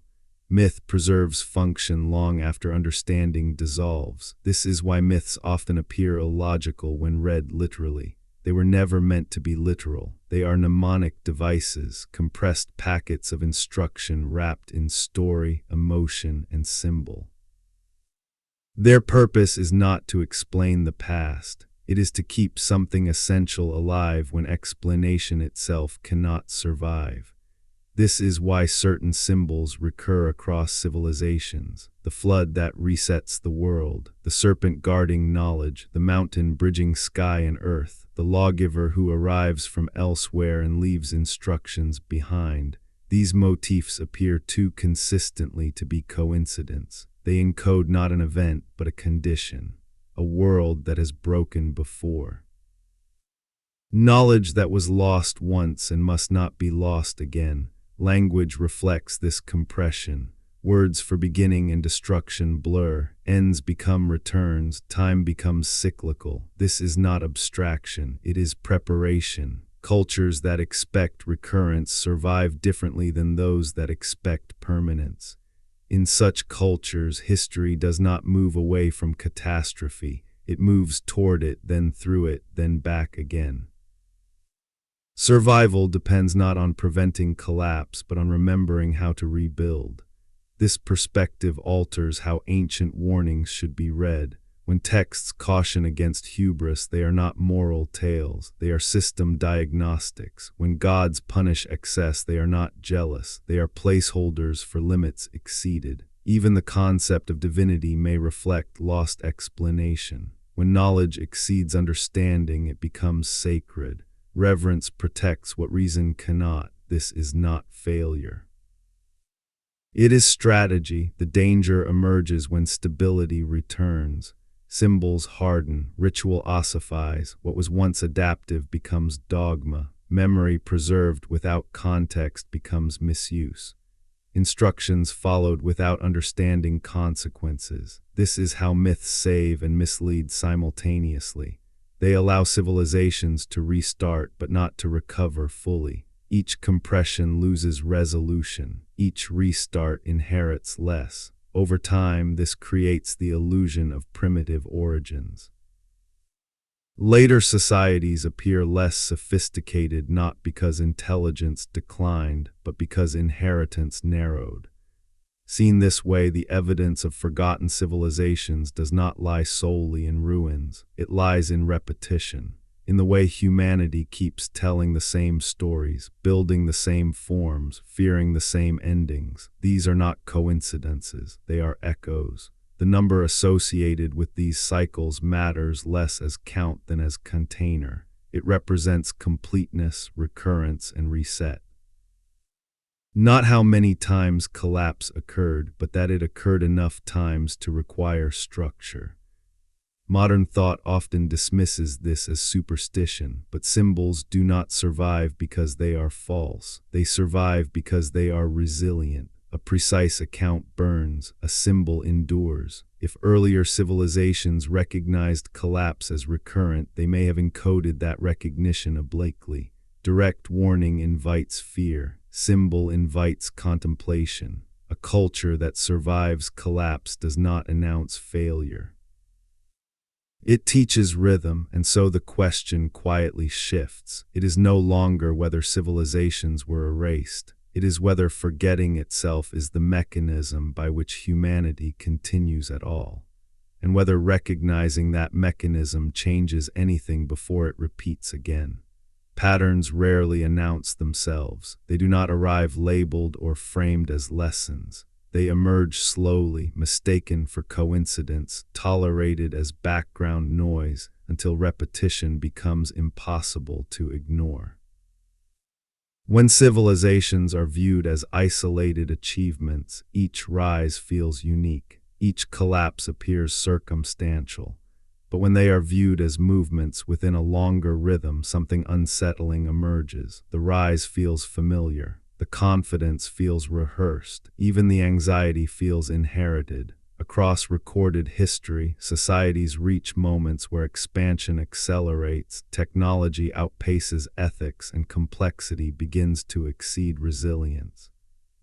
Myth preserves function long after understanding dissolves. This is why myths often appear illogical when read literally. They were never meant to be literal. They are mnemonic devices, compressed packets of instruction wrapped in story, emotion, and symbol. Their purpose is not to explain the past. It is to keep something essential alive when explanation itself cannot survive. This is why certain symbols recur across civilizations. The flood that resets the world, the serpent guarding knowledge, the mountain bridging sky and earth, the lawgiver who arrives from elsewhere and leaves instructions behind. These motifs appear too consistently to be coincidence. They encode not an event, but a condition, a world that has broken before. Knowledge that was lost once and must not be lost again. Language reflects this compression. Words for beginning and destruction blur. Ends become returns. Time becomes cyclical. This is not abstraction. It is preparation. Cultures that expect recurrence survive differently than those that expect permanence. In such cultures, history does not move away from catastrophe. It moves toward it, then through it, then back again. Survival depends not on preventing collapse, but on remembering how to rebuild. This perspective alters how ancient warnings should be read. When texts caution against hubris, they are not moral tales, they are system diagnostics. When gods punish excess, they are not jealous, they are placeholders for limits exceeded. Even the concept of divinity may reflect lost explanation. When knowledge exceeds understanding, it becomes sacred. Reverence protects what reason cannot. This is not failure. It is strategy. The danger emerges when stability returns. Symbols harden, ritual ossifies. What was once adaptive becomes dogma. Memory preserved without context becomes misuse. Instructions followed without understanding consequences. This is how myths save and mislead simultaneously. They allow civilizations to restart but not to recover fully. Each compression loses resolution. Each restart inherits less. Over time, this creates the illusion of primitive origins. Later societies appear less sophisticated not because intelligence declined, but because inheritance narrowed. Seen this way, the evidence of forgotten civilizations does not lie solely in ruins. It lies in repetition, in the way humanity keeps telling the same stories, building the same forms, fearing the same endings. These are not coincidences, they are echoes. The number associated with these cycles matters less as count than as container. It represents completeness, recurrence, and reset. Not how many times collapse occurred, but that it occurred enough times to require structure. Modern thought often dismisses this as superstition, but symbols do not survive because they are false. They survive because they are resilient. A precise account burns, a symbol endures. If earlier civilizations recognized collapse as recurrent, they may have encoded that recognition obliquely. Direct warning invites fear. Symbol invites contemplation. A culture that survives collapse does not announce failure. It teaches rhythm, and so the question quietly shifts. It is no longer whether civilizations were erased. It is whether forgetting itself is the mechanism by which humanity continues at all, and whether recognizing that mechanism changes anything before it repeats again. Patterns rarely announce themselves. They do not arrive labeled or framed as lessons. They emerge slowly, mistaken for coincidence, tolerated as background noise, until repetition becomes impossible to ignore. When civilizations are viewed as isolated achievements, each rise feels unique. Each collapse appears circumstantial. But when they are viewed as movements within a longer rhythm, something unsettling emerges. The rise feels familiar. The confidence feels rehearsed. Even the anxiety feels inherited. A Across recorded history, societies reach moments where expansion accelerates, technology outpaces ethics, and complexity begins to exceed resilience.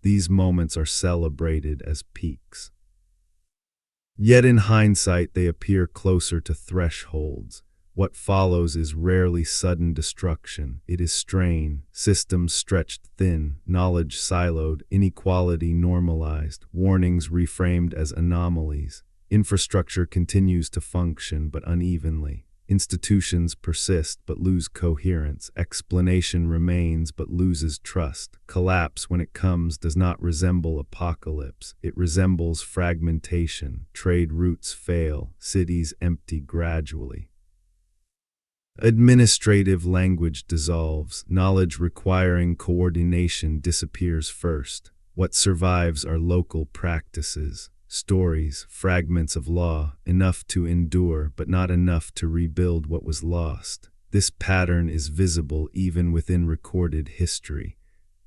These moments are celebrated as peaks. Yet in hindsight, they appear closer to thresholds. What follows is rarely sudden destruction. It is strain, systems stretched thin, knowledge siloed, inequality normalized, warnings reframed as anomalies. Infrastructure continues to function but unevenly. Institutions persist but lose coherence. Explanation remains but loses trust. Collapse, when it comes, does not resemble apocalypse. It resembles fragmentation. Trade routes fail. Cities empty gradually. Administrative language dissolves. Knowledge requiring coordination disappears first. What survives are local practices, stories, fragments of law, enough to endure but not enough to rebuild what was lost. This pattern is visible even within recorded history.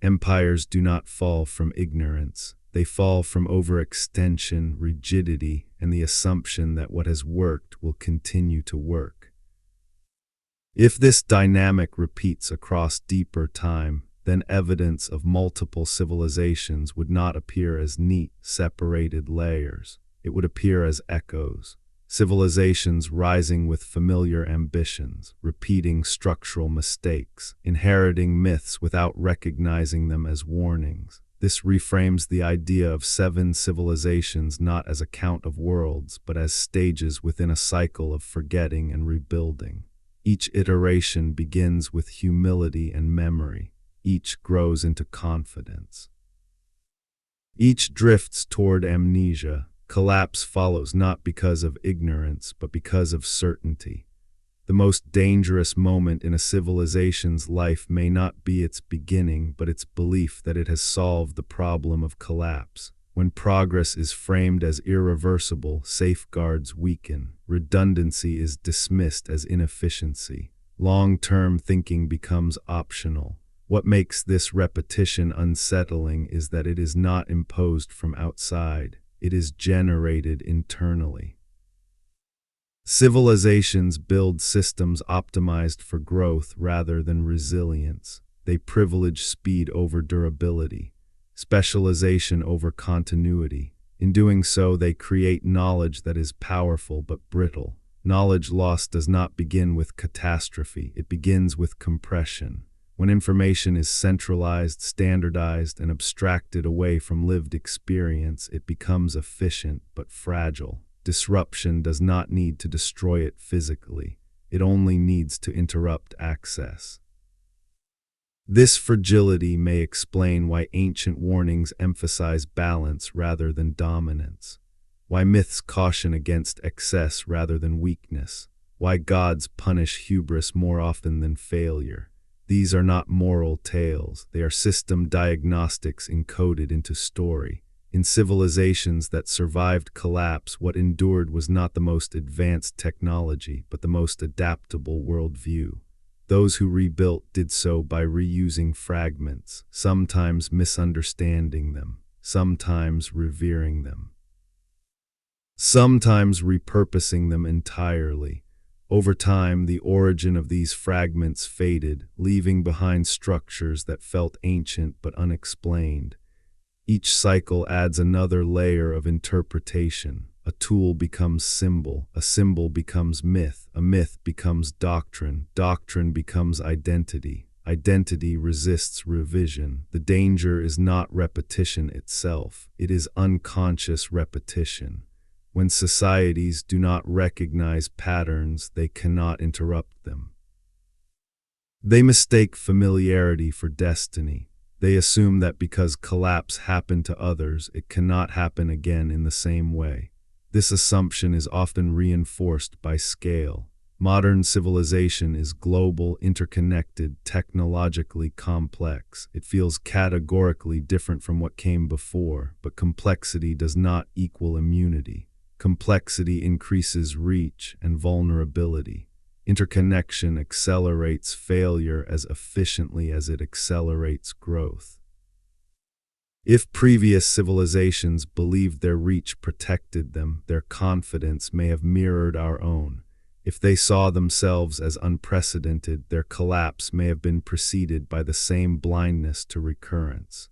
Empires do not fall from ignorance. They fall from overextension, rigidity, and the assumption that what has worked will continue to work. If this dynamic repeats across deeper time, then evidence of multiple civilizations would not appear as neat, separated layers. It would appear as echoes. Civilizations rising with familiar ambitions, repeating structural mistakes, inheriting myths without recognizing them as warnings. This reframes the idea of 7 civilizations not as a count of worlds, but as stages within a cycle of forgetting and rebuilding. Each iteration begins with humility and memory. Each grows into confidence. Each drifts toward amnesia. Collapse follows not because of ignorance, but because of certainty. The most dangerous moment in a civilization's life may not be its beginning, but its belief that it has solved the problem of collapse. When progress is framed as irreversible, safeguards weaken. Redundancy is dismissed as inefficiency. Long-term thinking becomes optional. What makes this repetition unsettling is that it is not imposed from outside. It is generated internally. Civilizations build systems optimized for growth rather than resilience. They privilege speed over durability, specialization over continuity. In doing so, they create knowledge that is powerful but brittle. Knowledge loss does not begin with catastrophe. It begins with compression. When information is centralized, standardized, and abstracted away from lived experience, it becomes efficient but fragile. Disruption does not need to destroy it physically. It only needs to interrupt access. This fragility may explain why ancient warnings emphasize balance rather than dominance, why myths caution against excess rather than weakness, why gods punish hubris more often than failure. These are not moral tales. They are system diagnostics encoded into story. In civilizations that survived collapse, what endured was not the most advanced technology, but the most adaptable worldview. Those who rebuilt did so by reusing fragments, sometimes misunderstanding them, sometimes revering them, sometimes repurposing them entirely. Over time, the origin of these fragments faded, leaving behind structures that felt ancient but unexplained. Each cycle adds another layer of interpretation. A tool becomes symbol, a symbol becomes myth, a myth becomes doctrine, doctrine becomes identity, identity resists revision. The danger is not repetition itself, it is unconscious repetition. When societies do not recognize patterns, they cannot interrupt them. They mistake familiarity for destiny. They assume that because collapse happened to others, it cannot happen again in the same way. This assumption is often reinforced by scale. Modern civilization is global, interconnected, technologically complex. It feels categorically different from what came before, but complexity does not equal immunity. Complexity increases reach and vulnerability. Interconnection accelerates failure as efficiently as it accelerates growth. If previous civilizations believed their reach protected them, their confidence may have mirrored our own. If they saw themselves as unprecedented, their collapse may have been preceded by the same blindness to recurrence.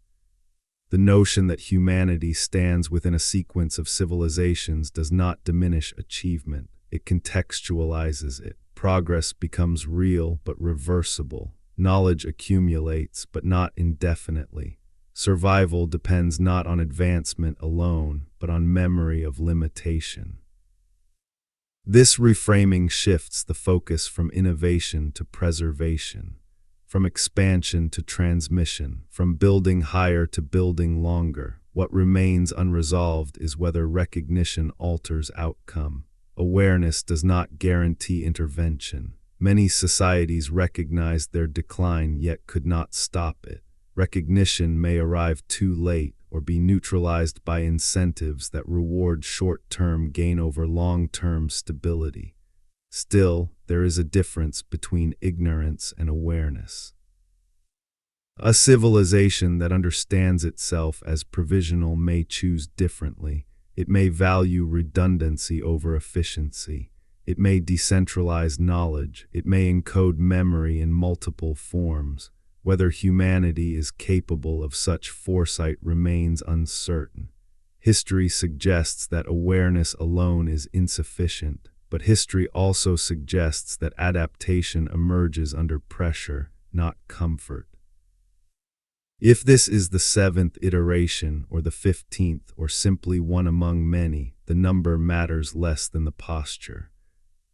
The notion that humanity stands within a sequence of civilizations does not diminish achievement. It contextualizes it. Progress becomes real but reversible. Knowledge accumulates but not indefinitely. Survival depends not on advancement alone, but on memory of limitation. This reframing shifts the focus from innovation to preservation, from expansion to transmission, from building higher to building longer. What remains unresolved is whether recognition alters outcome. Awareness does not guarantee intervention. Many societies recognized their decline yet could not stop it. Recognition may arrive too late or be neutralized by incentives that reward short-term gain over long-term stability. Still, there is a difference between ignorance and awareness. A civilization that understands itself as provisional may choose differently. It may value redundancy over efficiency. It may decentralize knowledge. It may encode memory in multiple forms. Whether humanity is capable of such foresight remains uncertain. History suggests that awareness alone is insufficient, but history also suggests that adaptation emerges under pressure, not comfort. If this is the 7th iteration, or the 15th, or simply one among many, the number matters less than the posture.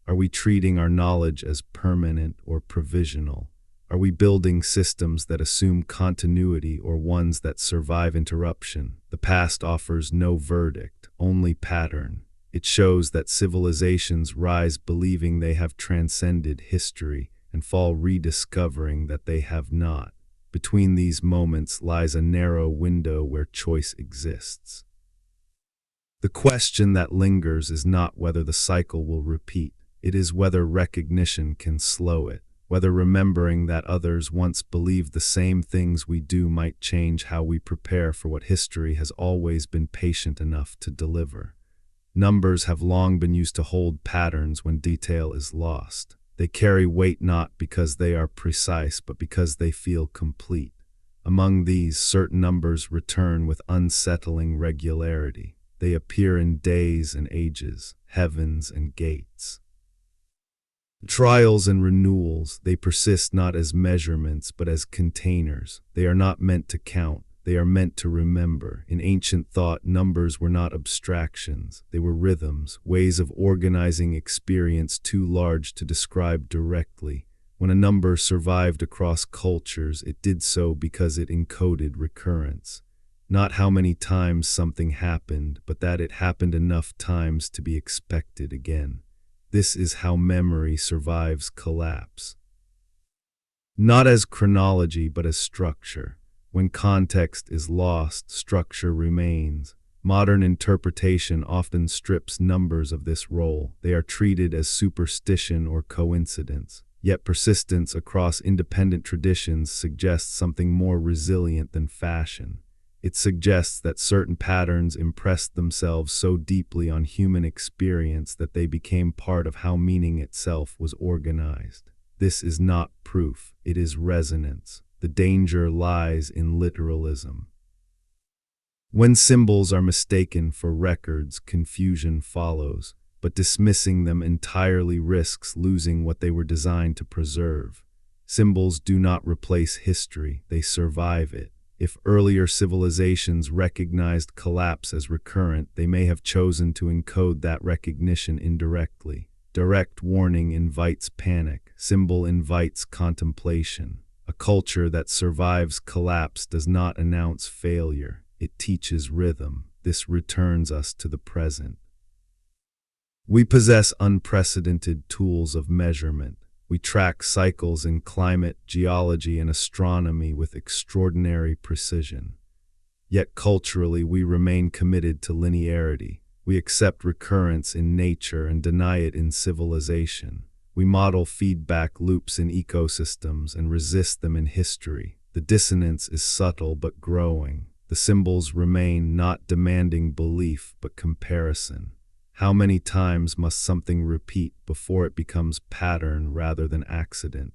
Are we treating our knowledge as permanent or provisional? Are we building systems that assume continuity or ones that survive interruption? The past offers no verdict, only pattern. It shows that civilizations rise believing they have transcended history and fall rediscovering that they have not. Between these moments lies a narrow window where choice exists. The question that lingers is not whether the cycle will repeat. It is whether recognition can slow it. Whether remembering that others once believed the same things we do might change how we prepare for what history has always been patient enough to deliver. Numbers have long been used to hold patterns when detail is lost. They carry weight not because they are precise, but because they feel complete. Among these, certain numbers return with unsettling regularity. They appear in days and ages, heavens and gates. Trials and renewals, they persist not as measurements but as containers. They are not meant to count, they are meant to remember. In ancient thought, numbers were not abstractions, they were rhythms, ways of organizing experience too large to describe directly. When a number survived across cultures, it did so because it encoded recurrence. Not how many times something happened, but that it happened enough times to be expected again. This is how memory survives collapse. Not as chronology, but as structure. When context is lost, structure remains. Modern interpretation often strips numbers of this role. They are treated as superstition or coincidence. Yet persistence across independent traditions suggests something more resilient than fashion. It suggests that certain patterns impressed themselves so deeply on human experience that they became part of how meaning itself was organized. This is not proof, it is resonance. The danger lies in literalism. When symbols are mistaken for records, confusion follows, but dismissing them entirely risks losing what they were designed to preserve. Symbols do not replace history, they survive it. If earlier civilizations recognized collapse as recurrent, they may have chosen to encode that recognition indirectly. Direct warning invites panic, symbol invites contemplation. A culture that survives collapse does not announce failure, it teaches rhythm. This returns us to the present. We possess unprecedented tools of measurement. We track cycles in climate, geology, and astronomy with extraordinary precision. Yet culturally, we remain committed to linearity. We accept recurrence in nature and deny it in civilization. We model feedback loops in ecosystems and resist them in history. The dissonance is subtle but growing. The symbols remain, not demanding belief, but comparison. How many times must something repeat before it becomes pattern rather than accident?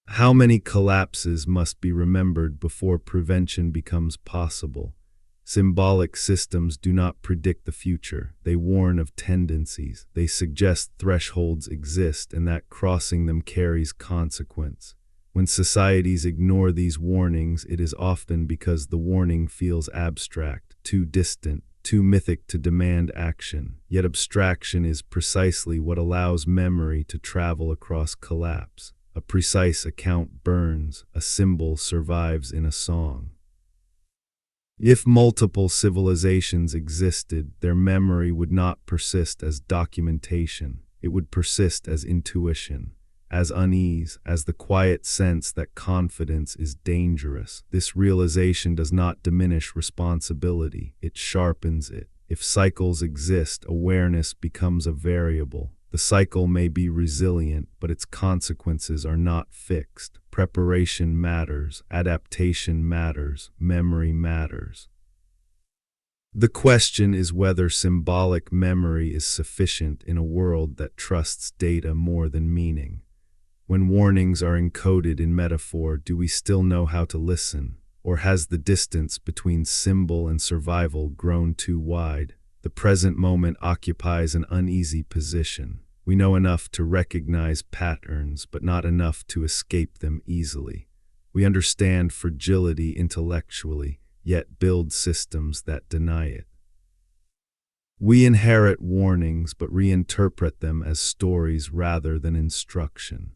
How many collapses must be remembered before prevention becomes possible? Symbolic systems do not predict the future. They warn of tendencies. They suggest thresholds exist and that crossing them carries consequence. When societies ignore these warnings, it is often because the warning feels abstract, too distant, too mythic to demand action. Yet abstraction is precisely what allows memory to travel across collapse. A precise account burns, a symbol survives in a song. If multiple civilizations existed, their memory would not persist as documentation. It would persist as intuition, as unease, as the quiet sense that confidence is dangerous. This realization does not diminish responsibility, it sharpens it. If cycles exist, awareness becomes a variable. The cycle may be resilient, but its consequences are not fixed. Preparation matters, adaptation matters, memory matters. The question is whether symbolic memory is sufficient in a world that trusts data more than meaning. When warnings are encoded in metaphor, do we still know how to listen? Or has the distance between symbol and survival grown too wide? The present moment occupies an uneasy position. We know enough to recognize patterns, but not enough to escape them easily. We understand fragility intellectually, yet build systems that deny it. We inherit warnings, but reinterpret them as stories rather than instruction.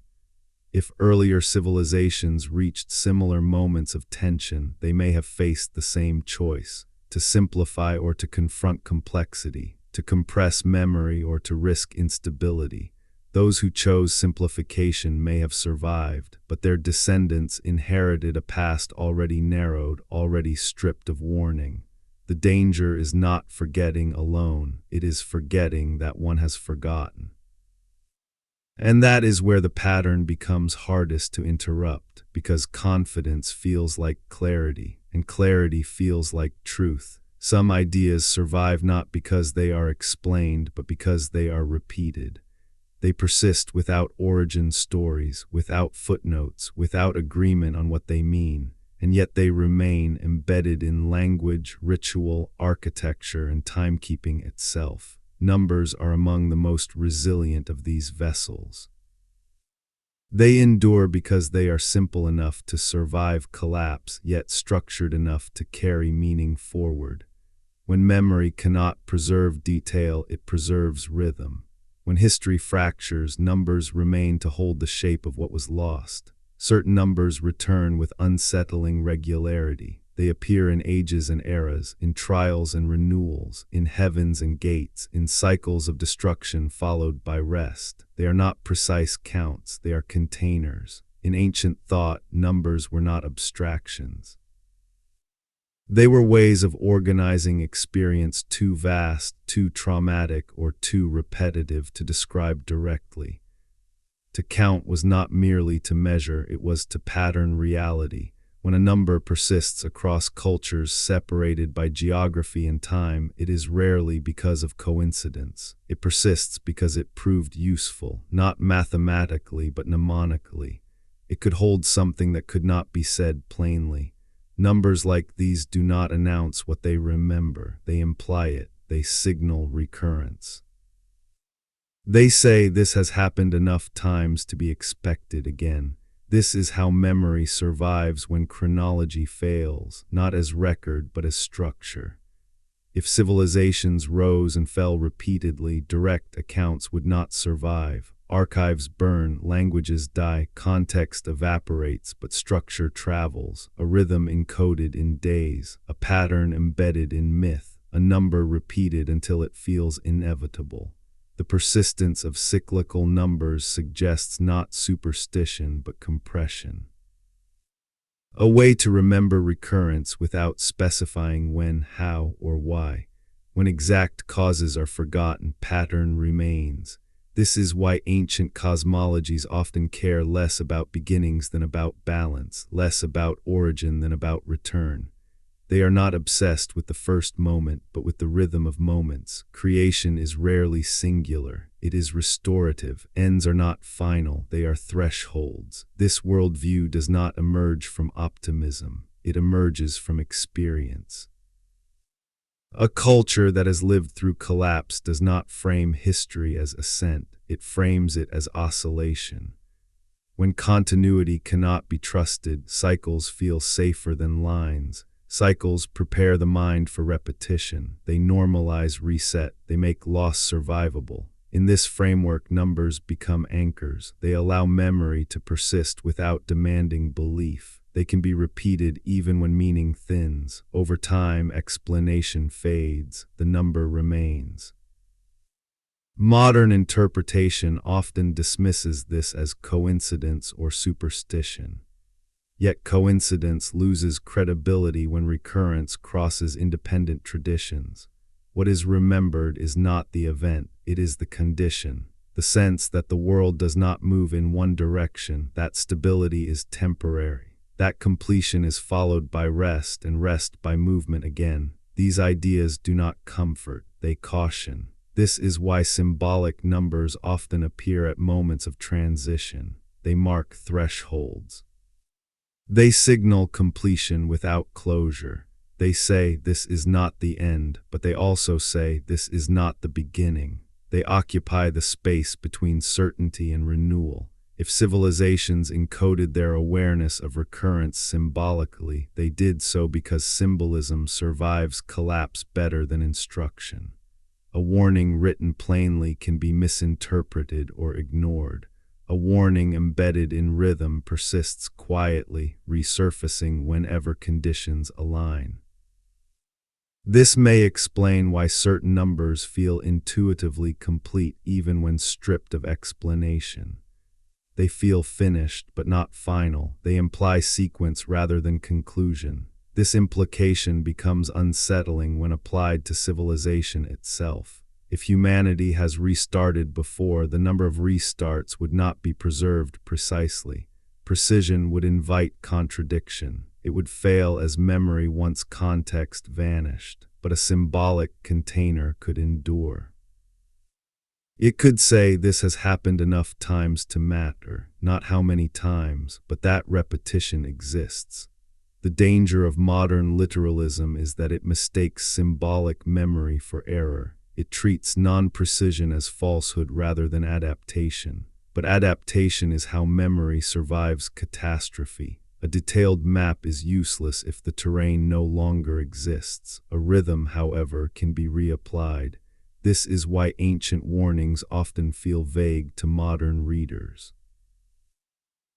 If earlier civilizations reached similar moments of tension, they may have faced the same choice: to simplify or to confront complexity, to compress memory or to risk instability. Those who chose simplification may have survived, but their descendants inherited a past already narrowed, already stripped of warning. The danger is not forgetting alone, it is forgetting that one has forgotten. And that is where the pattern becomes hardest to interrupt, because confidence feels like clarity, and clarity feels like truth. Some ideas survive not because they are explained, but because they are repeated. They persist without origin stories, without footnotes, without agreement on what they mean, and yet they remain embedded in language, ritual, architecture, and timekeeping itself. Numbers are among the most resilient of these vessels. They endure because they are simple enough to survive collapse, yet structured enough to carry meaning forward. When memory cannot preserve detail, it preserves rhythm. When history fractures, numbers remain to hold the shape of what was lost. Certain numbers return with unsettling regularity. They appear in ages and eras, in trials and renewals, in heavens and gates, in cycles of destruction followed by rest. They are not precise counts, they are containers. In ancient thought, numbers were not abstractions. They were ways of organizing experience too vast, too traumatic, or too repetitive to describe directly. To count was not merely to measure, it was to pattern reality. When a number persists across cultures separated by geography and time, it is rarely because of coincidence. It persists because it proved useful, not mathematically but mnemonically. It could hold something that could not be said plainly. Numbers like these do not announce what they remember, they imply it, they signal recurrence. They say this has happened enough times to be expected again. This is how memory survives when chronology fails, not as record but as structure. If civilizations rose and fell repeatedly, direct accounts would not survive. Archives burn, languages die, context evaporates, but structure travels, a rhythm encoded in days, a pattern embedded in myth, a number repeated until it feels inevitable. The persistence of cyclical numbers suggests not superstition but compression. A way to remember recurrence without specifying when, how, or why. When exact causes are forgotten, pattern remains. This is why ancient cosmologies often care less about beginnings than about balance, less about origin than about return. They are not obsessed with the first moment, but with the rhythm of moments. Creation is rarely singular. It is restorative. Ends are not final. They are thresholds. This worldview does not emerge from optimism. It emerges from experience. A culture that has lived through collapse does not frame history as ascent. It frames it as oscillation. When continuity cannot be trusted, cycles feel safer than lines. Cycles prepare the mind for repetition. They normalize reset. They make loss survivable. In this framework, numbers become anchors. They allow memory to persist without demanding belief. They can be repeated even when meaning thins. Over time, explanation fades. The number remains. Modern interpretation often dismisses this as coincidence or superstition. Yet coincidence loses credibility when recurrence crosses independent traditions. What is remembered is not the event, it is the condition. The sense that the world does not move in one direction, that stability is temporary. That completion is followed by rest, and rest by movement again. These ideas do not comfort, they caution. This is why symbolic numbers often appear at moments of transition. They mark thresholds. They signal completion without closure. They say this is not the end, but they also say this is not the beginning. They occupy the space between certainty and renewal. If civilizations encoded their awareness of recurrence symbolically, they did so because symbolism survives collapse better than instruction. A warning written plainly can be misinterpreted or ignored. A warning embedded in rhythm persists quietly, resurfacing whenever conditions align. This may explain why certain numbers feel intuitively complete even when stripped of explanation. They feel finished but not final. They imply sequence rather than conclusion. This implication becomes unsettling when applied to civilization itself. If humanity has restarted before, the number of restarts would not be preserved precisely. Precision would invite contradiction. It would fail as memory once context vanished, but a symbolic container could endure. It could say this has happened enough times to matter, not how many times, but that repetition exists. The danger of modern literalism is that it mistakes symbolic memory for error. It treats non-precision as falsehood rather than adaptation. But adaptation is how memory survives catastrophe. A detailed map is useless if the terrain no longer exists. A rhythm, however, can be reapplied. This is why ancient warnings often feel vague to modern readers.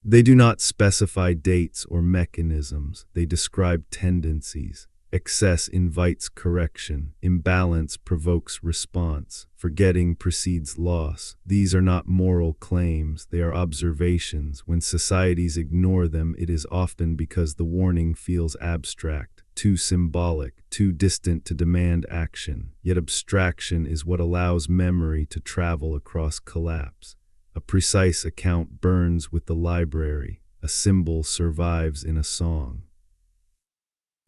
They do not specify dates or mechanisms. They describe tendencies. Excess invites correction. Imbalance provokes response. Forgetting precedes loss. These are not moral claims, they are observations. When societies ignore them, it is often because the warning feels abstract, too symbolic, too distant to demand action. Yet abstraction is what allows memory to travel across collapse. A precise account burns with the library. A symbol survives in a song.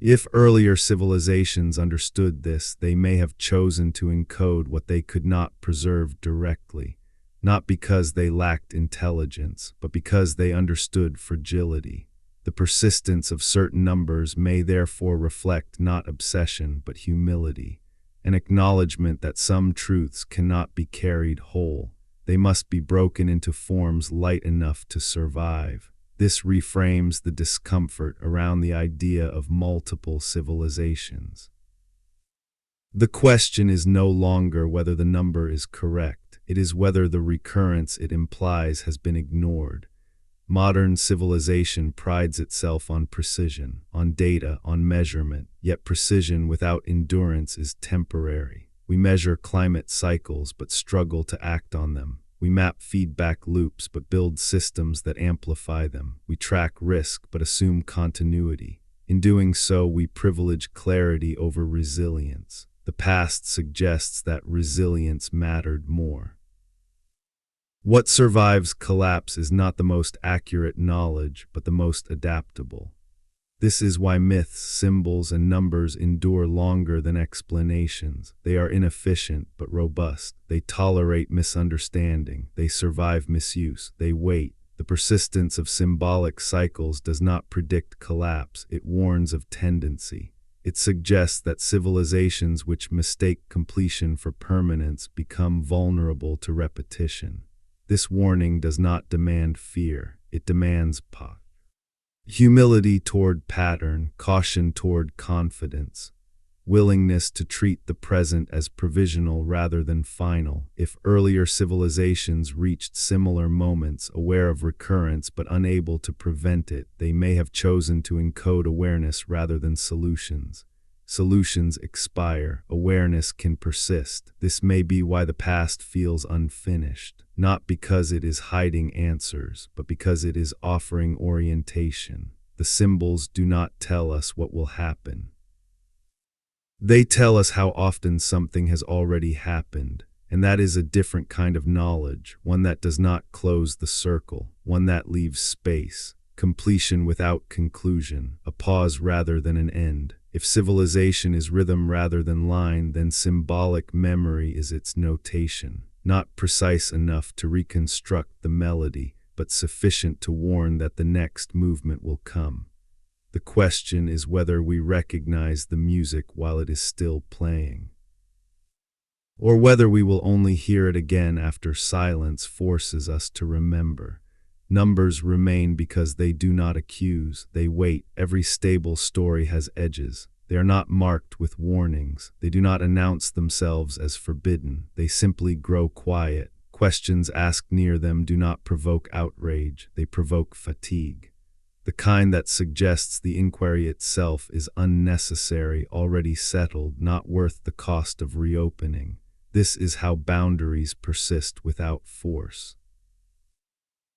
If earlier civilizations understood this, they may have chosen to encode what they could not preserve directly, not because they lacked intelligence, but because they understood fragility. The persistence of certain numbers may therefore reflect not obsession, but humility, an acknowledgement that some truths cannot be carried whole. They must be broken into forms light enough to survive. This reframes the discomfort around the idea of multiple civilizations. The question is no longer whether the number is correct, it is whether the recurrence it implies has been ignored. Modern civilization prides itself on precision, on data, on measurement, yet precision without endurance is temporary. We measure climate cycles but struggle to act on them. We map feedback loops but build systems that amplify them. We track risk but assume continuity. In doing so, we privilege clarity over resilience. The past suggests that resilience mattered more. What survives collapse is not the most accurate knowledge, but the most adaptable. This is why myths, symbols, and numbers endure longer than explanations. They are inefficient but robust. They tolerate misunderstanding. They survive misuse. They wait. The persistence of symbolic cycles does not predict collapse. It warns of tendency. It suggests that civilizations which mistake completion for permanence become vulnerable to repetition. This warning does not demand fear. It demands humility toward pattern, caution toward confidence, willingness to treat the present as provisional rather than final. If earlier civilizations reached similar moments, aware of recurrence but unable to prevent it, they may have chosen to encode awareness rather than solutions. Solutions expire. Awareness can persist. This may be why the past feels unfinished, not because it is hiding answers, but because it is offering orientation. The symbols do not tell us what will happen. They tell us how often something has already happened, and that is a different kind of knowledge, one that does not close the circle, one that leaves space, completion without conclusion, a pause rather than an end. If civilization is rhythm rather than line, then symbolic memory is its notation, not precise enough to reconstruct the melody, but sufficient to warn that the next movement will come. The question is whether we recognize the music while it is still playing, or whether we will only hear it again after silence forces us to remember. Numbers remain because they do not accuse, they wait. Every stable story has edges. They are not marked with warnings. They do not announce themselves as forbidden. They simply grow quiet. Questions asked near them do not provoke outrage. They provoke fatigue. The kind that suggests the inquiry itself is unnecessary, already settled, not worth the cost of reopening. This is how boundaries persist without force.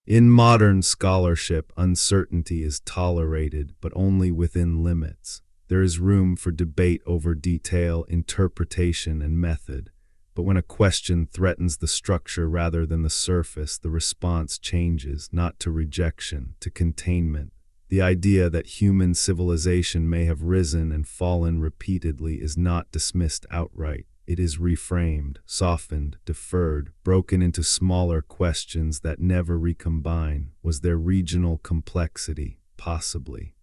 In modern scholarship, uncertainty is tolerated, but only within limits. There is room for debate over detail, interpretation, and method. But when a question threatens the structure rather than the surface, the response changes, not to rejection, to containment. The idea that human civilization may have risen and fallen repeatedly is not dismissed outright. It is reframed, softened, deferred, broken into smaller questions that never recombine. Was there regional complexity? Possibly.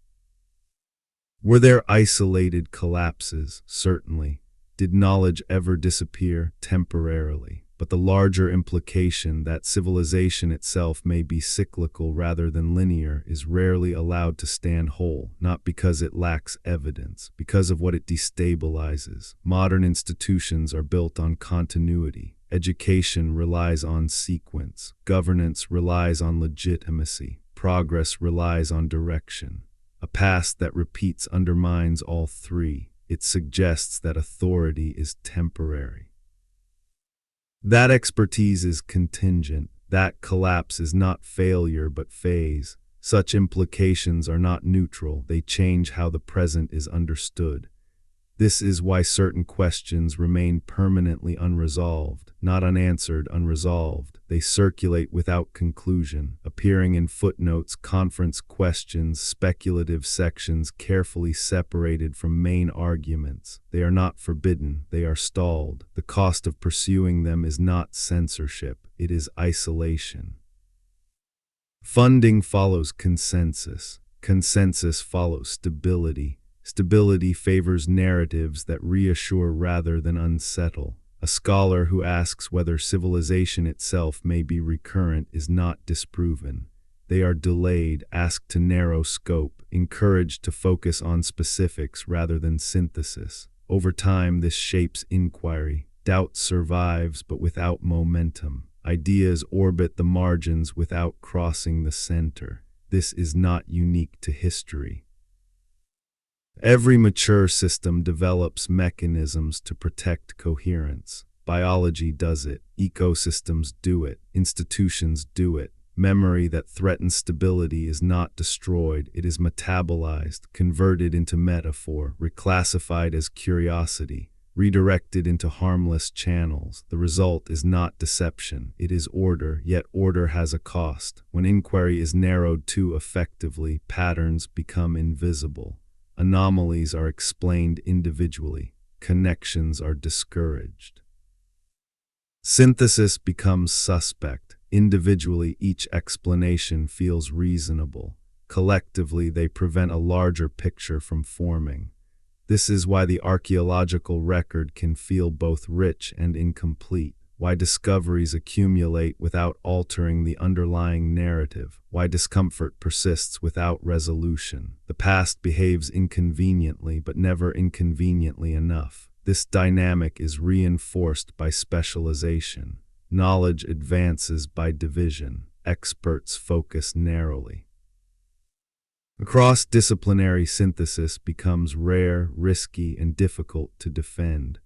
Were there isolated collapses? Certainly. Did knowledge ever disappear? Temporarily. But the larger implication that civilization itself may be cyclical rather than linear is rarely allowed to stand whole, not because it lacks evidence, because of what it destabilizes. Modern institutions are built on continuity. Education relies on sequence. Governance relies on legitimacy. Progress relies on direction. A past that repeats undermines all three. It suggests that authority is temporary. That expertise is contingent. That collapse is not failure but phase. Such implications are not neutral. They change how the present is understood. This is why certain questions remain permanently unresolved, not unanswered, unresolved. They circulate without conclusion, appearing in footnotes, conference questions, speculative sections carefully separated from main arguments. They are not forbidden, they are stalled. The cost of pursuing them is not censorship, it is isolation. Funding follows consensus. Consensus follows stability. Stability favors narratives that reassure rather than unsettle. A scholar who asks whether civilization itself may be recurrent is not disproven. They are delayed, asked to narrow scope, encouraged to focus on specifics rather than synthesis. Over time, this shapes inquiry. Doubt survives, but without momentum. Ideas orbit the margins without crossing the center. This is not unique to history. Every mature system develops mechanisms to protect coherence. Biology does it, ecosystems do it, institutions do it. Memory that threatens stability is not destroyed, it is metabolized, converted into metaphor, reclassified as curiosity. redirected into harmless channels. The result is not deception, it is order, yet order has a cost. When inquiry is narrowed too effectively, patterns become invisible. Anomalies are explained individually. Connections are discouraged. Synthesis becomes suspect. Individually, each explanation feels reasonable. Collectively, they prevent a larger picture from forming. This is why the archaeological record can feel both rich and incomplete, why discoveries accumulate without altering the underlying narrative, why discomfort persists without resolution. The past behaves inconveniently, but never inconveniently enough. This dynamic is reinforced by specialization. Knowledge advances by division. Experts focus narrowly. Cross-disciplinary synthesis becomes rare, risky, and difficult to defend.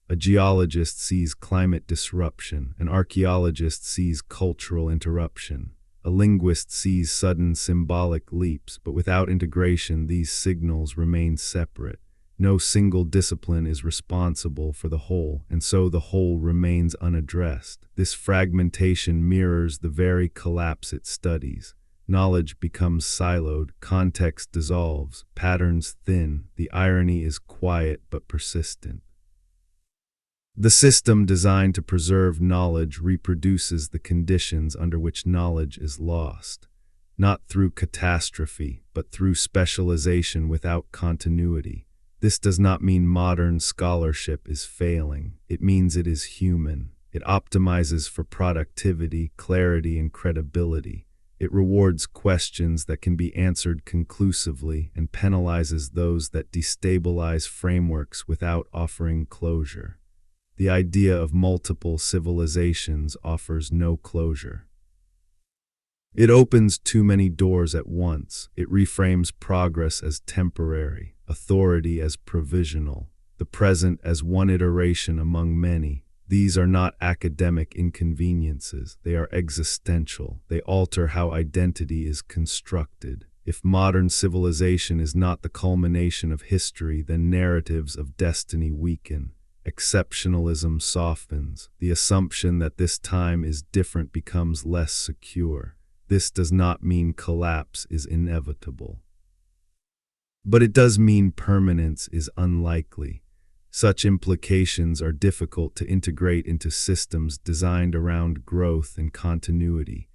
A geologist sees climate disruption, an archaeologist sees cultural interruption, a linguist sees sudden symbolic leaps, but without integration these signals remain separate. No single discipline is responsible for the whole, and so the whole remains unaddressed. This fragmentation mirrors the very collapse it studies. Knowledge becomes siloed, context dissolves, patterns thin. The irony is quiet but persistent. The system designed to preserve knowledge reproduces the conditions under which knowledge is lost, not through catastrophe, but through specialization without continuity. This does not mean modern scholarship is failing. It means it is human. It optimizes for productivity, clarity, and credibility. It rewards questions that can be answered conclusively and penalizes those that destabilize frameworks without offering closure. The idea of multiple civilizations offers no closure. It opens too many doors at once. It reframes progress as temporary, authority as provisional, the present as one iteration among many. These are not academic inconveniences, they are existential. They alter how identity is constructed. If modern civilization is not the culmination of history, then narratives of destiny weaken. Exceptionalism softens. The assumption that this time is different becomes less secure. This does not mean collapse is inevitable. But it does mean permanence is unlikely. Such implications are difficult to integrate into systems designed around growth and continuity.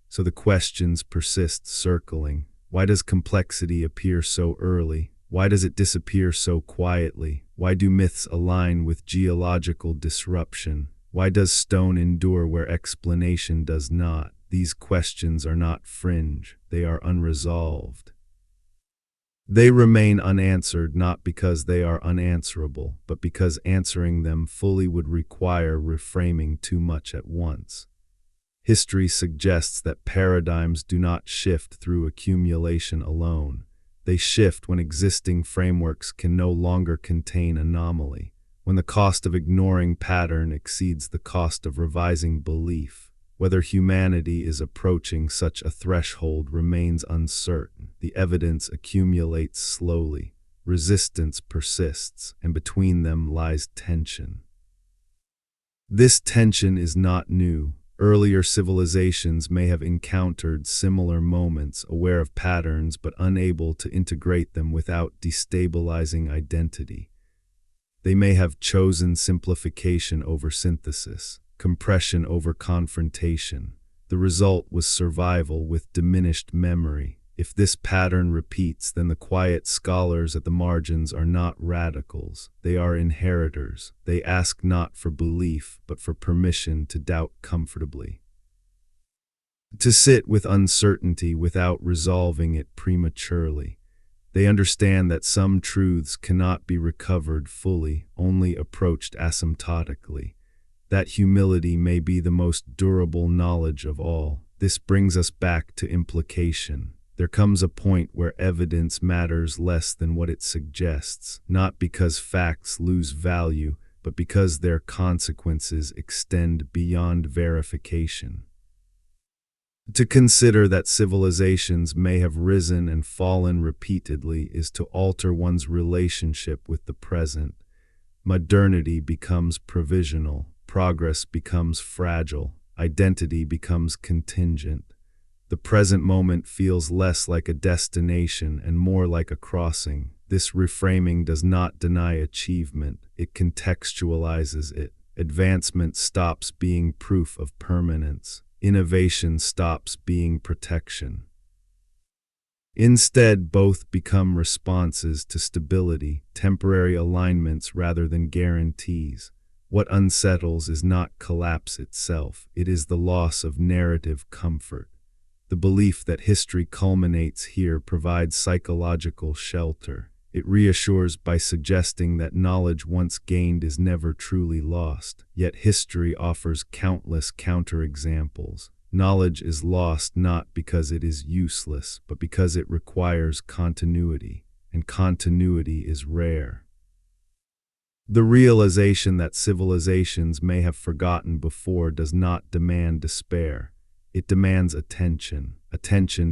So the questions persist circling. Why does complexity appear so early? Why does it disappear so quietly? Why do myths align with geological disruption? Why does stone endure where explanation does not? These questions are not fringe, they are unresolved. They remain unanswered not because they are unanswerable, but because answering them fully would require reframing too much at once. History suggests that paradigms do not shift through accumulation alone. They shift when existing frameworks can no longer contain anomaly, when the cost of ignoring pattern exceeds the cost of revising belief. Whether humanity is approaching such a threshold remains uncertain. The evidence accumulates slowly, resistance persists, and between them lies tension. This tension is not new. Earlier civilizations may have encountered similar moments, aware of patterns but unable to integrate them without destabilizing identity. They may have chosen simplification over synthesis, compression over confrontation. The result was survival with diminished memory. If this pattern repeats, then the quiet scholars at the margins are not radicals. They are inheritors. They ask not for belief, but for permission to doubt comfortably. To sit with uncertainty without resolving it prematurely. They understand that some truths cannot be recovered fully, only approached asymptotically. That humility may be the most durable knowledge of all. This brings us back to implication. There comes a point where evidence matters less than what it suggests, not because facts lose value, but because their consequences extend beyond verification. To consider that civilizations may have risen and fallen repeatedly is to alter one's relationship with the present. Modernity becomes provisional, progress becomes fragile, identity becomes contingent. The present moment feels less like a destination and more like a crossing. This reframing does not deny achievement, it contextualizes it. Advancement stops being proof of permanence. Innovation stops being protection. Instead, both become responses to stability, temporary alignments rather than guarantees. What unsettles is not collapse itself, it is the loss of narrative comfort. The belief that history culminates here provides psychological shelter. It reassures by suggesting that knowledge once gained is never truly lost, yet history offers countless counterexamples. Knowledge is lost not because it is useless, but because it requires continuity, and continuity is rare. The realization that civilizations may have forgotten before does not demand despair. It demands attention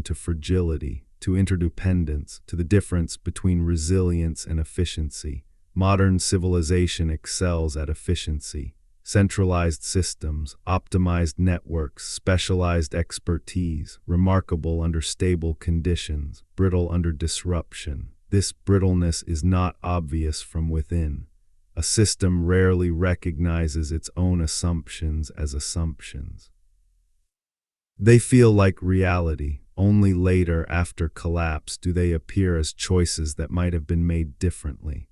to fragility, to interdependence, to the difference between resilience and efficiency. Modern civilization excels at efficiency. Centralized systems, optimized networks, specialized expertise, remarkable under stable conditions, brittle under disruption. This brittleness is not obvious from within. A system rarely recognizes its own assumptions as assumptions. They feel like reality. Only later, after collapse, do they appear as choices that might have been made differently.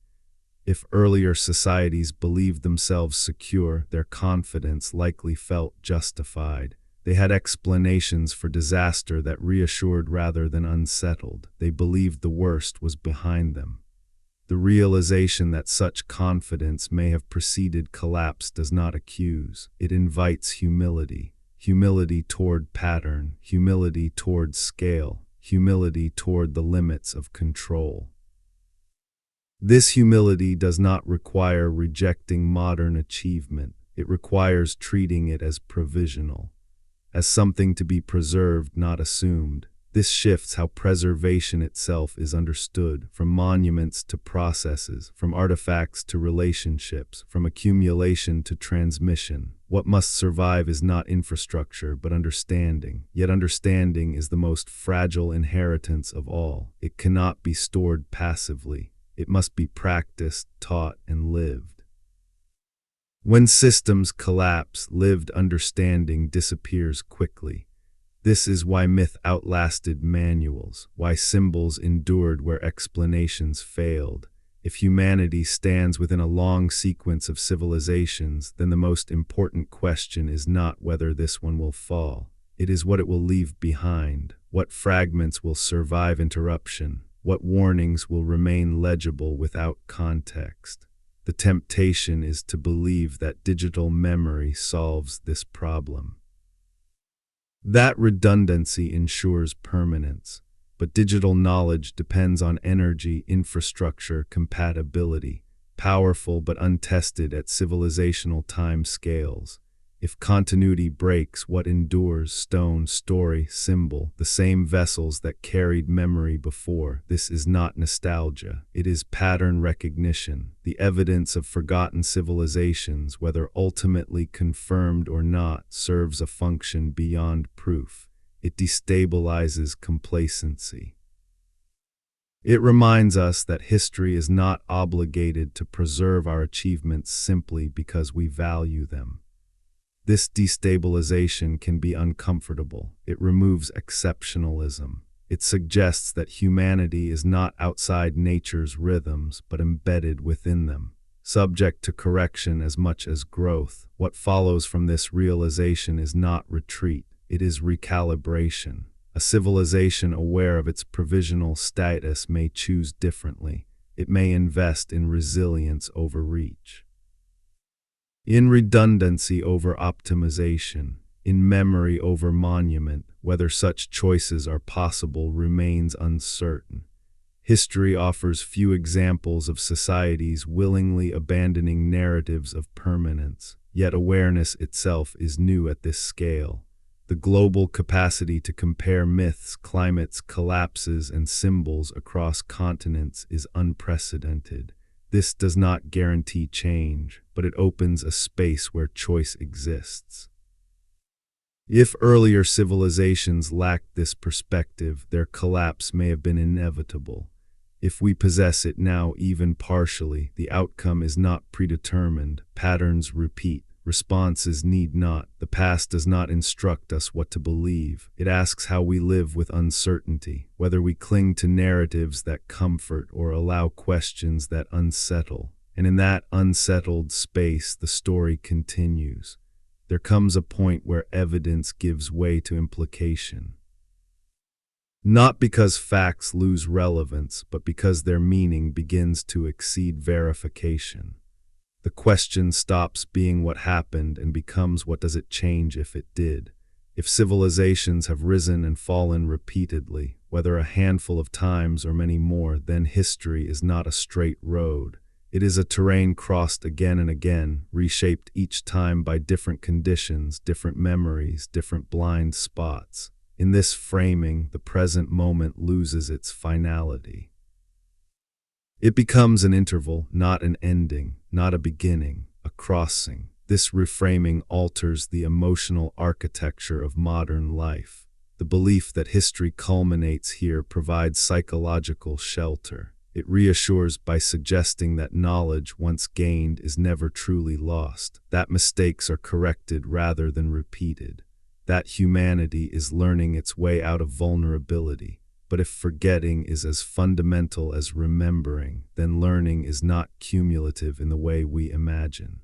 If earlier societies believed themselves secure, their confidence likely felt justified. They had explanations for disaster that reassured rather than unsettled. They believed the worst was behind them. The realization that such confidence may have preceded collapse does not accuse. It invites humility. Humility toward pattern, humility toward scale, humility toward the limits of control. This humility does not require rejecting modern achievement. It requires treating it as provisional, as something to be preserved, not assumed. This shifts how preservation itself is understood, from monuments to processes, from artifacts to relationships, from accumulation to transmission. What must survive is not infrastructure, but understanding. Yet understanding is the most fragile inheritance of all. It cannot be stored passively. It must be practiced, taught, and lived. When systems collapse, lived understanding disappears quickly. This is why myth outlasted manuals, why symbols endured where explanations failed. If humanity stands within a long sequence of civilizations, then the most important question is not whether this one will fall. It is what it will leave behind, what fragments will survive interruption, what warnings will remain legible without context. The temptation is to believe that digital memory solves this problem. That redundancy ensures permanence, but digital knowledge depends on energy, infrastructure, compatibility, powerful but untested at civilizational time scales. If continuity breaks, what endures? Stone, story, symbol, the same vessels that carried memory before. This is not nostalgia. It is pattern recognition, the evidence of forgotten civilizations, whether ultimately confirmed or not, serves a function beyond proof. It destabilizes complacency. It reminds us that history is not obligated to preserve our achievements simply because we value them. This destabilization can be uncomfortable. It removes exceptionalism. It suggests that humanity is not outside nature's rhythms, but embedded within them, subject to correction as much as growth. What follows from this realization is not retreat, it is recalibration. A civilization aware of its provisional status may choose differently. It may invest in resilience over reach, in redundancy over optimization, in memory over monument. Whether such choices are possible remains uncertain. History offers few examples of societies willingly abandoning narratives of permanence, yet awareness itself is new at this scale. The global capacity to compare myths, climates, collapses, and symbols across continents is unprecedented. This does not guarantee change, but it opens a space where choice exists. If earlier civilizations lacked this perspective, their collapse may have been inevitable. If we possess it now even partially, the outcome is not predetermined. Patterns repeat. Responses need not. The past does not instruct us what to believe. It asks how we live with uncertainty, whether we cling to narratives that comfort or allow questions that unsettle. And in that unsettled space, the story continues. There comes a point where evidence gives way to implication. Not because facts lose relevance, but because their meaning begins to exceed verification. The question stops being what happened and becomes what does it change if it did. If civilizations have risen and fallen repeatedly, whether a handful of times or many more, then history is not a straight road. It is a terrain crossed again and again, reshaped each time by different conditions, different memories, different blind spots. In this framing, the present moment loses its finality. It becomes an interval, not an ending, not a beginning, a crossing. This reframing alters the emotional architecture of modern life. The belief that history culminates here provides psychological shelter. It reassures by suggesting that knowledge once gained is never truly lost, that mistakes are corrected rather than repeated, that humanity is learning its way out of vulnerability. But if forgetting is as fundamental as remembering, then learning is not cumulative in the way we imagine.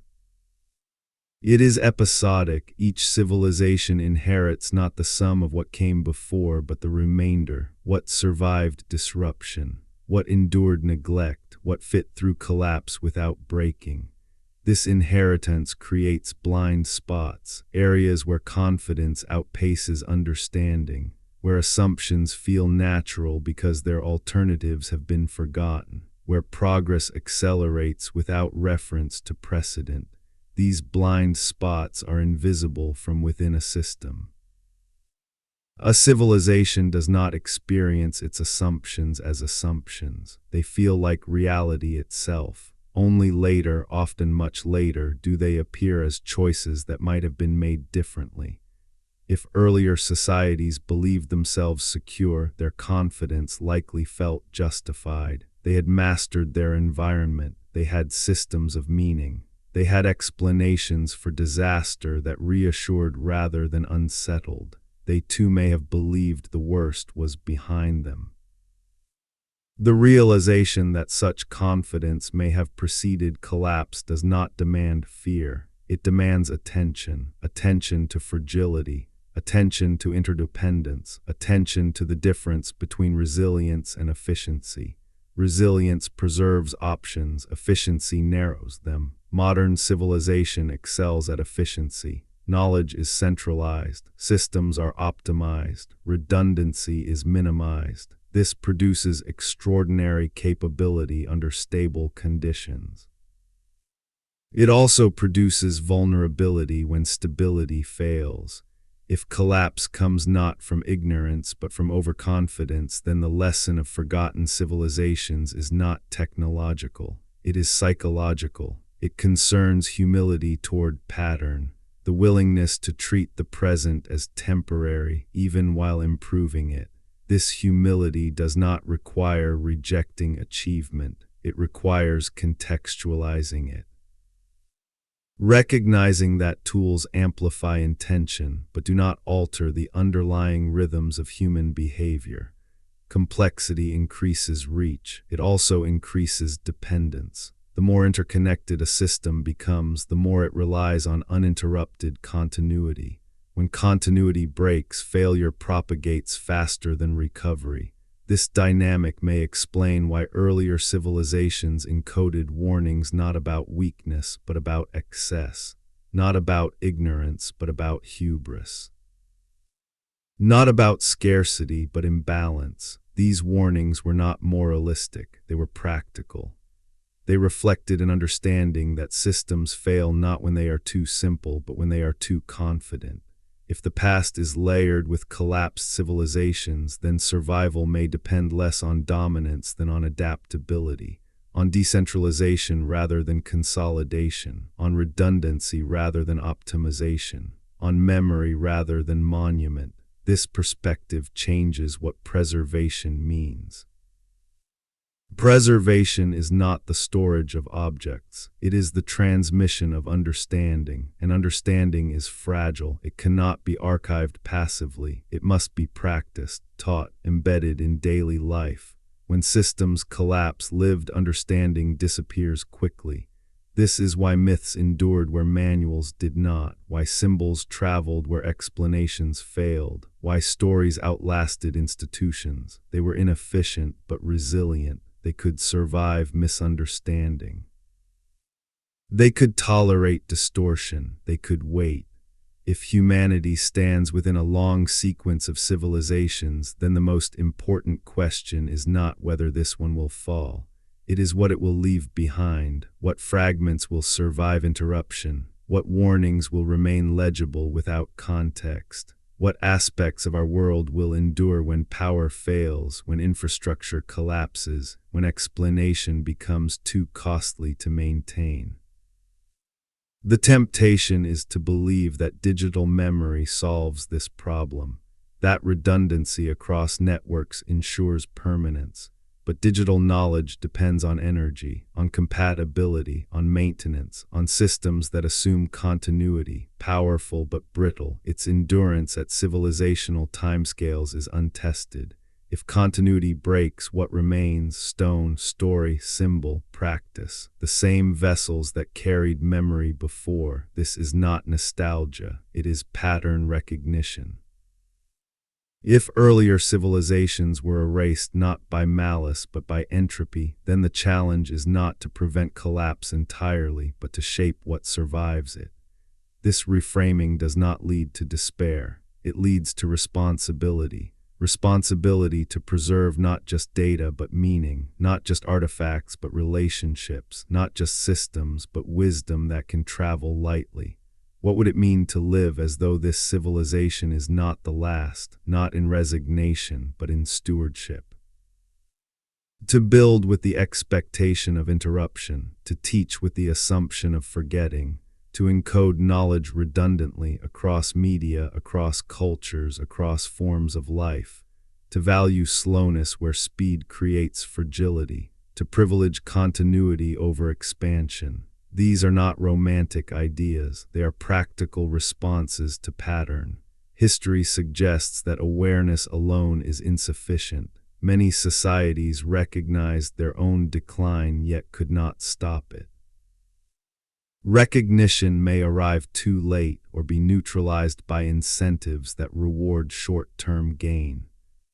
It is episodic. Each civilization inherits not the sum of what came before, but the remainder, what survived disruption, what endured neglect, what fit through collapse without breaking. This inheritance creates blind spots, areas where confidence outpaces understanding, where assumptions feel natural because their alternatives have been forgotten, where progress accelerates without reference to precedent. These blind spots are invisible from within a system. A civilization does not experience its assumptions as assumptions. They feel like reality itself. Only later, often much later, do they appear as choices that might have been made differently. If earlier societies believed themselves secure, their confidence likely felt justified. They had mastered their environment. They had systems of meaning. They had explanations for disaster that reassured rather than unsettled. They too may have believed the worst was behind them. The realization that such confidence may have preceded collapse does not demand fear. It demands attention, attention to fragility, attention to interdependence, attention to the difference between resilience and efficiency. Resilience preserves options, efficiency narrows them. Modern civilization excels at efficiency. Knowledge is centralized, systems are optimized, redundancy is minimized. This produces extraordinary capability under stable conditions. It also produces vulnerability when stability fails. If collapse comes not from ignorance but from overconfidence, then the lesson of forgotten civilizations is not technological. It is psychological. It concerns humility toward pattern, the willingness to treat the present as temporary, even while improving it. This humility does not require rejecting achievement. It requires contextualizing it. Recognizing that tools amplify intention, but do not alter the underlying rhythms of human behavior. Complexity increases reach. It also increases dependence. The more interconnected a system becomes, the more it relies on uninterrupted continuity. When continuity breaks, failure propagates faster than recovery. This dynamic may explain why earlier civilizations encoded warnings not about weakness, but about excess, not about ignorance, but about hubris, not about scarcity, but imbalance. These warnings were not moralistic, they were practical. They reflected an understanding that systems fail not when they are too simple, but when they are too confident. If the past is layered with collapsed civilizations, then survival may depend less on dominance than on adaptability. on decentralization rather than consolidation, on redundancy rather than optimization, on memory rather than monument. This perspective changes what preservation means. Preservation is not the storage of objects. It is the transmission of understanding, and understanding is fragile. It cannot be archived passively. It must be practiced, taught, embedded in daily life. When systems collapse, lived understanding disappears quickly. This is why myths endured where manuals did not, why symbols traveled where explanations failed, why stories outlasted institutions. They were inefficient but resilient. They could survive misunderstanding. They could tolerate distortion. They could wait. If humanity stands within a long sequence of civilizations, then the most important question is not whether this one will fall. It is what it will leave behind, what fragments will survive interruption, what warnings will remain legible without context. What aspects of our world will endure when power fails, when infrastructure collapses, when explanation becomes too costly to maintain? The temptation is to believe that digital memory solves this problem, that redundancy across networks ensures permanence. But digital knowledge depends on energy, on compatibility, on maintenance, on systems that assume continuity, powerful but brittle. Its endurance at civilizational timescales is untested. If continuity breaks, what remains? Stone, story, symbol, practice. The same vessels that carried memory before. This is not nostalgia, it is pattern recognition. If earlier civilizations were erased not by malice but by entropy, then the challenge is not to prevent collapse entirely, but to shape what survives it. This reframing does not lead to despair. It leads to responsibility. Responsibility to preserve not just data but meaning, not just artifacts but relationships, not just systems but wisdom that can travel lightly. What would it mean to live as though this civilization is not the last, not in resignation, but in stewardship? To build with the expectation of interruption, to teach with the assumption of forgetting, to encode knowledge redundantly across media, across cultures, across forms of life, to value slowness where speed creates fragility, to privilege continuity over expansion. These are not romantic ideas, they are practical responses to pattern. History suggests that awareness alone is insufficient. Many societies recognized their own decline yet could not stop it. Recognition may arrive too late or be neutralized by incentives that reward short-term gain.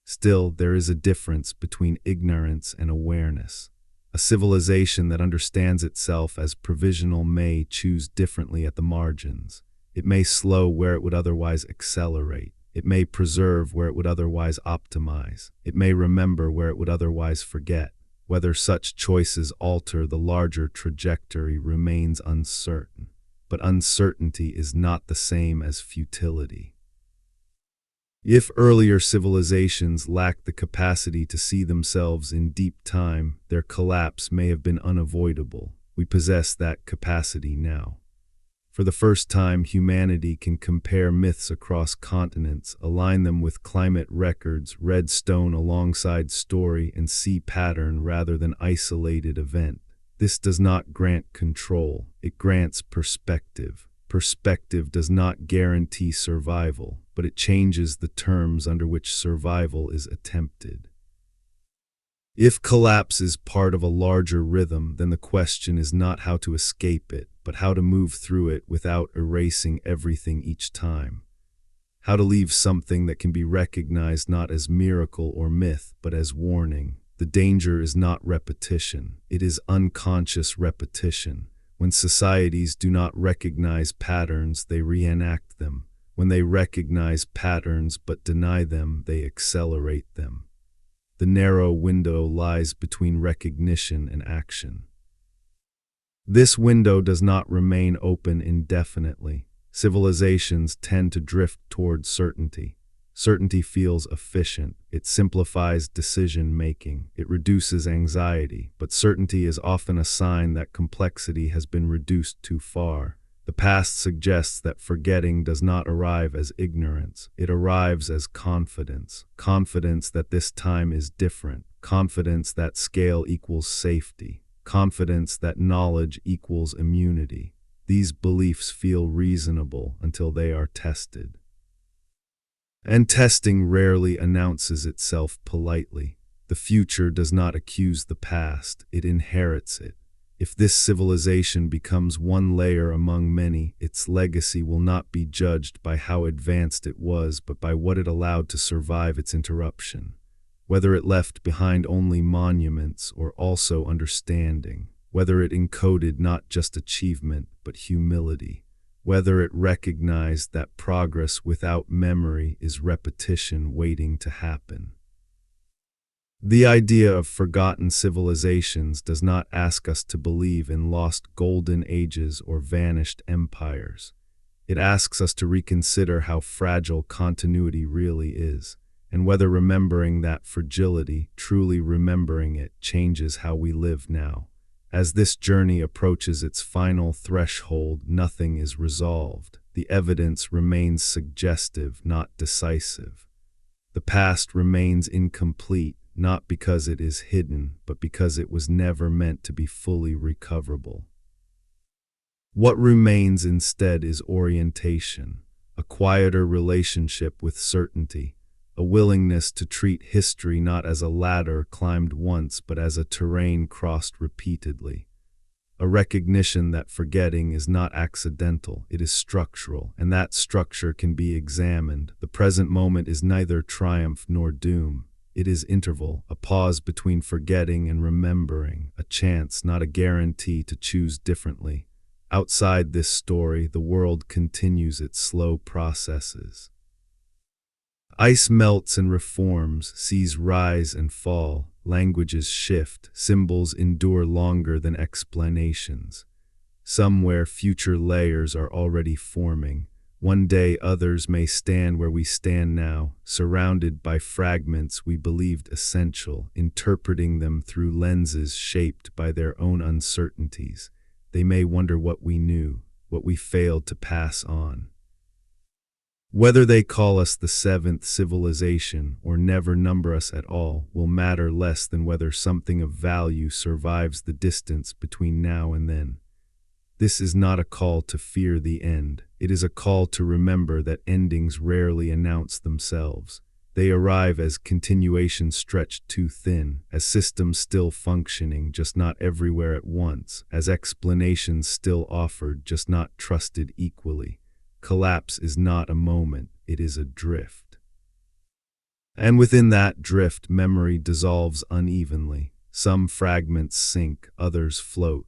Still, there is a difference between ignorance and awareness. A civilization that understands itself as provisional may choose differently at the margins. It may slow where it would otherwise accelerate. It may preserve where it would otherwise optimize. It may remember where it would otherwise forget. Whether such choices alter the larger trajectory remains uncertain. But uncertainty is not the same as futility. If earlier civilizations lacked the capacity to see themselves in deep time, their collapse may have been unavoidable. We possess that capacity now. For the first time, humanity can compare myths across continents, align them with climate records, read stone alongside story, and see pattern rather than isolated event. This does not grant control, it grants perspective. Perspective does not guarantee survival, but it changes the terms under which survival is attempted. If collapse is part of a larger rhythm, then the question is not how to escape it, but how to move through it without erasing everything each time. How to leave something that can be recognized not as miracle or myth, but as warning. The danger is not repetition, it is unconscious repetition. When societies do not recognize patterns, they reenact them. When they recognize patterns but deny them, they accelerate them. The narrow window lies between recognition and action. This window does not remain open indefinitely. Civilizations tend to drift toward certainty. Certainty feels efficient. It simplifies decision-making. It reduces anxiety. But certainty is often a sign that complexity has been reduced too far. The past suggests that forgetting does not arrive as ignorance. It arrives as confidence. Confidence that this time is different. Confidence that scale equals safety. Confidence that knowledge equals immunity. These beliefs feel reasonable until they are tested. And testing rarely announces itself politely. The future does not accuse the past, it inherits it. If this civilization becomes one layer among many, its legacy will not be judged by how advanced it was, but by what it allowed to survive its interruption. Whether it left behind only monuments or also understanding. Whether it encoded not just achievement, but humility. Whether it recognized that progress without memory is repetition waiting to happen. The idea of forgotten civilizations does not ask us to believe in lost golden ages or vanished empires. It asks us to reconsider how fragile continuity really is, and whether remembering that fragility, truly remembering it, changes how we live now. As this journey approaches its final threshold, nothing is resolved. The evidence remains suggestive, not decisive. The past remains incomplete, not because it is hidden, but because it was never meant to be fully recoverable. What remains instead is orientation, a quieter relationship with certainty, a willingness to treat history not as a ladder climbed once, but as a terrain crossed repeatedly. A recognition that forgetting is not accidental, it is structural, and that structure can be examined. The present moment is neither triumph nor doom. It is interval, a pause between forgetting and remembering, a chance, not a guarantee, to choose differently. Outside this story, the world continues its slow processes. Ice melts and reforms, seas rise and fall, languages shift, symbols endure longer than explanations. Somewhere future layers are already forming. One day others may stand where we stand now, surrounded by fragments we believed essential, interpreting them through lenses shaped by their own uncertainties. They may wonder what we knew, what we failed to pass on. Whether they call us the seventh civilization or never number us at all will matter less than whether something of value survives the distance between now and then. This is not a call to fear the end. It is a call to remember that endings rarely announce themselves. They arrive as continuations stretched too thin, as systems still functioning, just not everywhere at once, as explanations still offered, just not trusted equally. Collapse is not a moment, it is a drift. And within that drift, memory dissolves unevenly. Some fragments sink, others float.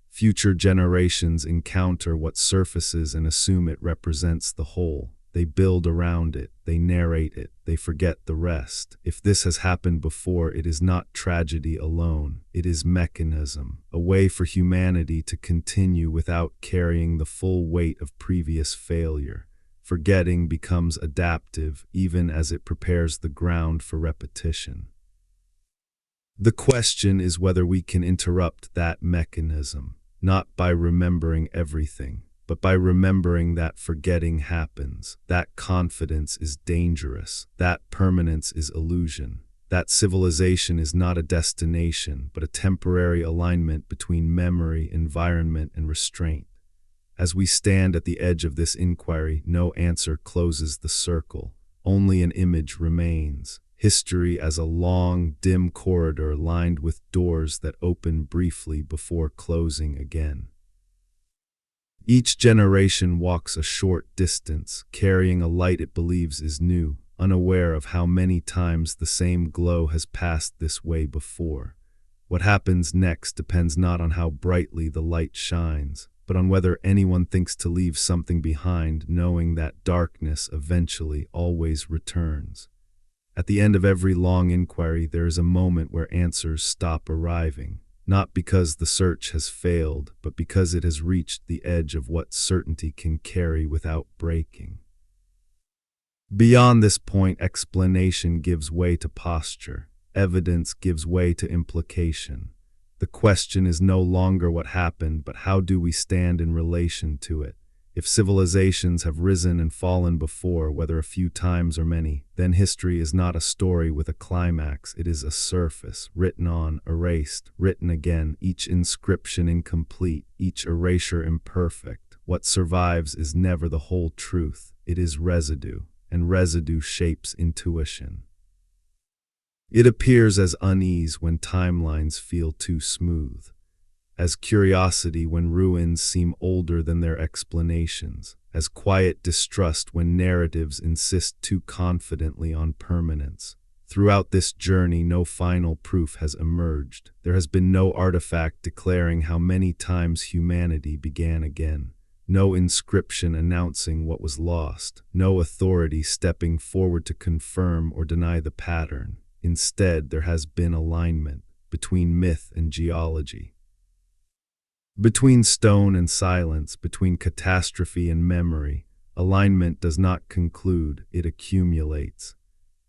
Future generations encounter what surfaces and assume it represents the whole. They build around it, they narrate it, they forget the rest. If this has happened before, it is not tragedy alone. It is mechanism, a way for humanity to continue without carrying the full weight of previous failure. Forgetting becomes adaptive, even as it prepares the ground for repetition. The question is whether we can interrupt that mechanism, not by remembering everything, but by remembering that forgetting happens, that confidence is dangerous, that permanence is illusion, that civilization is not a destination, but a temporary alignment between memory, environment, and restraint. As we stand at the edge of this inquiry, no answer closes the circle, only an image remains. History as a long, dim corridor lined with doors that open briefly before closing again. Each generation walks a short distance, carrying a light it believes is new, unaware of how many times the same glow has passed this way before. What happens next depends not on how brightly the light shines, but on whether anyone thinks to leave something behind, knowing that darkness eventually always returns. At the end of every long inquiry, there is a moment where answers stop arriving. Not because the search has failed, but because it has reached the edge of what certainty can carry without breaking. Beyond this point, explanation gives way to posture. Evidence gives way to implication. The question is no longer what happened, but how do we stand in relation to it? If civilizations have risen and fallen before, whether a few times or many, then history is not a story with a climax, it is a surface, written on, erased, written again, each inscription incomplete, each erasure imperfect. What survives is never the whole truth, it is residue, and residue shapes intuition. It appears as unease when timelines feel too smooth, as curiosity when ruins seem older than their explanations, as quiet distrust when narratives insist too confidently on permanence. Throughout this journey, no final proof has emerged. There has been no artifact declaring how many times humanity began again. No inscription announcing what was lost. No authority stepping forward to confirm or deny the pattern. Instead, there has been alignment between myth and geology, between stone and silence, between catastrophe and memory. Alignment does not conclude, it accumulates.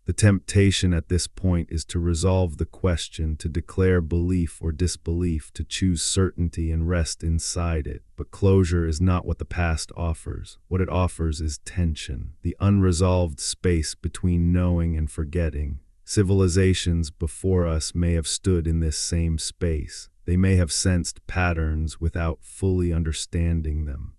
The temptation at this point is to resolve the question, to declare belief or disbelief, to choose certainty and rest inside it. But closure is not what the past offers. What it offers is tension, the unresolved space between knowing and forgetting. Civilizations before us may have stood in this same space. They may have sensed patterns without fully understanding them.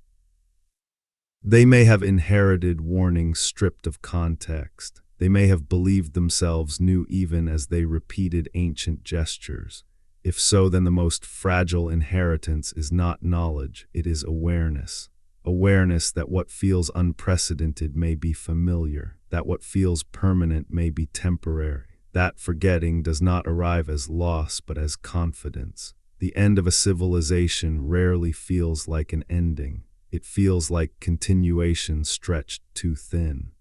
They may have inherited warnings stripped of context. They may have believed themselves knew even as they repeated ancient gestures. If so, then the most fragile inheritance is not knowledge, it is awareness. Awareness that what feels unprecedented may be familiar, that what feels permanent may be temporary, that forgetting does not arrive as loss but as confidence. The end of a civilization rarely feels like an ending. It feels like continuation stretched too thin.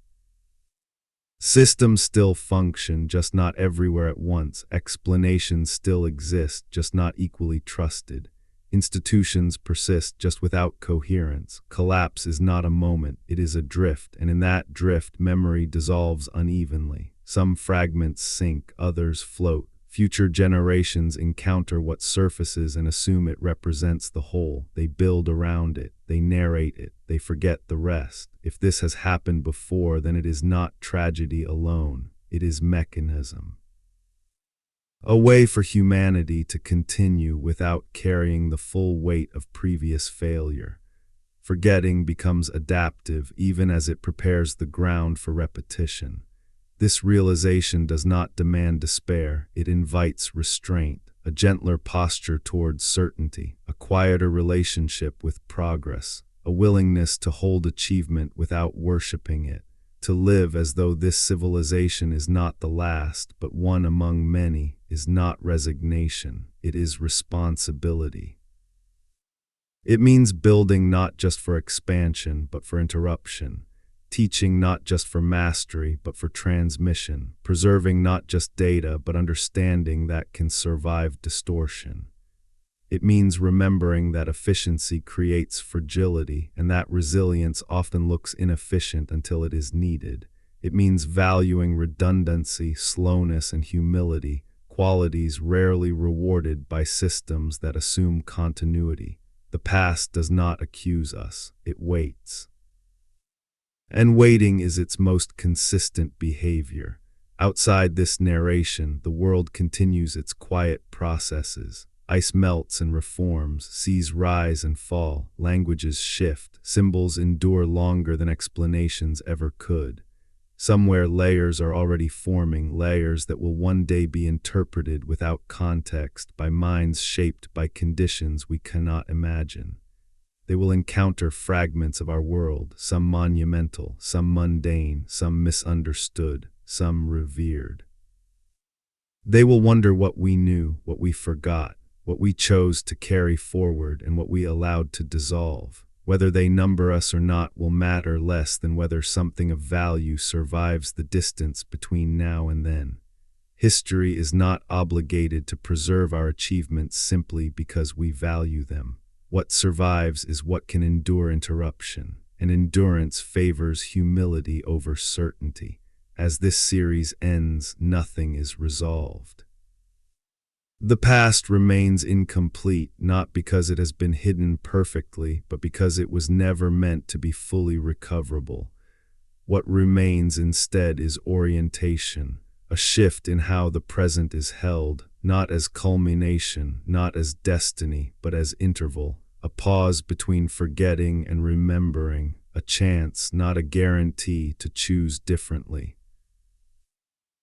Systems still function, just not everywhere at once. Explanations still exist, just not equally trusted. Institutions persist, just without coherence. Collapse is not a moment, it is a drift, and in that drift, memory dissolves unevenly. Some fragments sink, others float. Future generations encounter what surfaces and assume it represents the whole. They build around it, they narrate it, they forget the rest. If this has happened before, then it is not tragedy alone, it is mechanism. A way for humanity to continue without carrying the full weight of previous failure. Forgetting becomes adaptive even as it prepares the ground for repetition. This realization does not demand despair, it invites restraint, a gentler posture towards certainty, a quieter relationship with progress, a willingness to hold achievement without worshiping it, to live as though this civilization is not the last, but one among many, is not resignation, it is responsibility. It means building not just for expansion, but for interruption. Teaching not just for mastery, but for transmission, preserving not just data, but understanding that can survive distortion. It means remembering that efficiency creates fragility, and that resilience often looks inefficient until it is needed. It means valuing redundancy, slowness, and humility, qualities rarely rewarded by systems that assume continuity. The past does not accuse us, it waits. And waiting is its most consistent behavior. Outside this narration, the world continues its quiet processes. Ice melts and reforms, seas rise and fall, languages shift, symbols endure longer than explanations ever could. Somewhere layers are already forming, layers that will one day be interpreted without context by minds shaped by conditions we cannot imagine. They will encounter fragments of our world, some monumental, some mundane, some misunderstood, some revered. They will wonder what we knew, what we forgot, what we chose to carry forward, and what we allowed to dissolve. Whether they number us or not will matter less than whether something of value survives the distance between now and then. History is not obligated to preserve our achievements simply because we value them. What survives is what can endure interruption. and endurance favors humility over certainty. As this series ends, nothing is resolved. The past remains incomplete, not because it has been hidden perfectly, but because it was never meant to be fully recoverable. What remains instead is orientation, a shift in how the present is held, not as culmination, not as destiny, but as interval, a pause between forgetting and remembering, a chance, not a guarantee, to choose differently.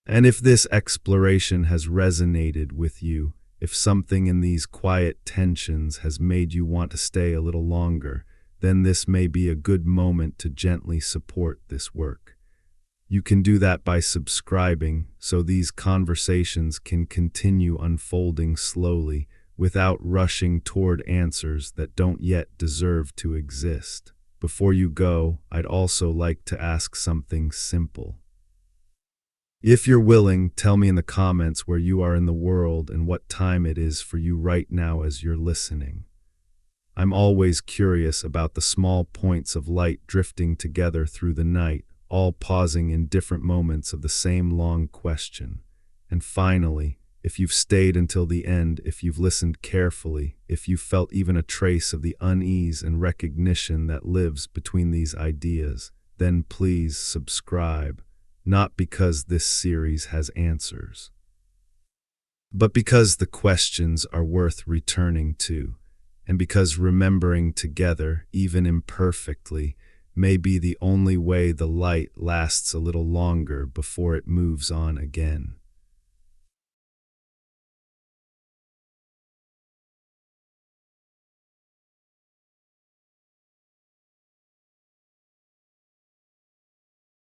And if this exploration has resonated with you, if something in these quiet tensions has made you want to stay a little longer, then this may be a good moment to gently support this work. You can do that by subscribing so these conversations can continue unfolding slowly without rushing toward answers that don't yet deserve to exist. Before you go, I'd also like to ask something simple. If you're willing, tell me in the comments where you are in the world and what time it is for you right now as you're listening. I'm always curious about the small points of light drifting together through the night, all pausing in different moments of the same long question. And finally, if you've stayed until the end, if you've listened carefully, if you felt even a trace of the unease and recognition that lives between these ideas, then please subscribe. Not because this series has answers, but because the questions are worth returning to, and because remembering together, even imperfectly, may be the only way the light lasts a little longer before it moves on again.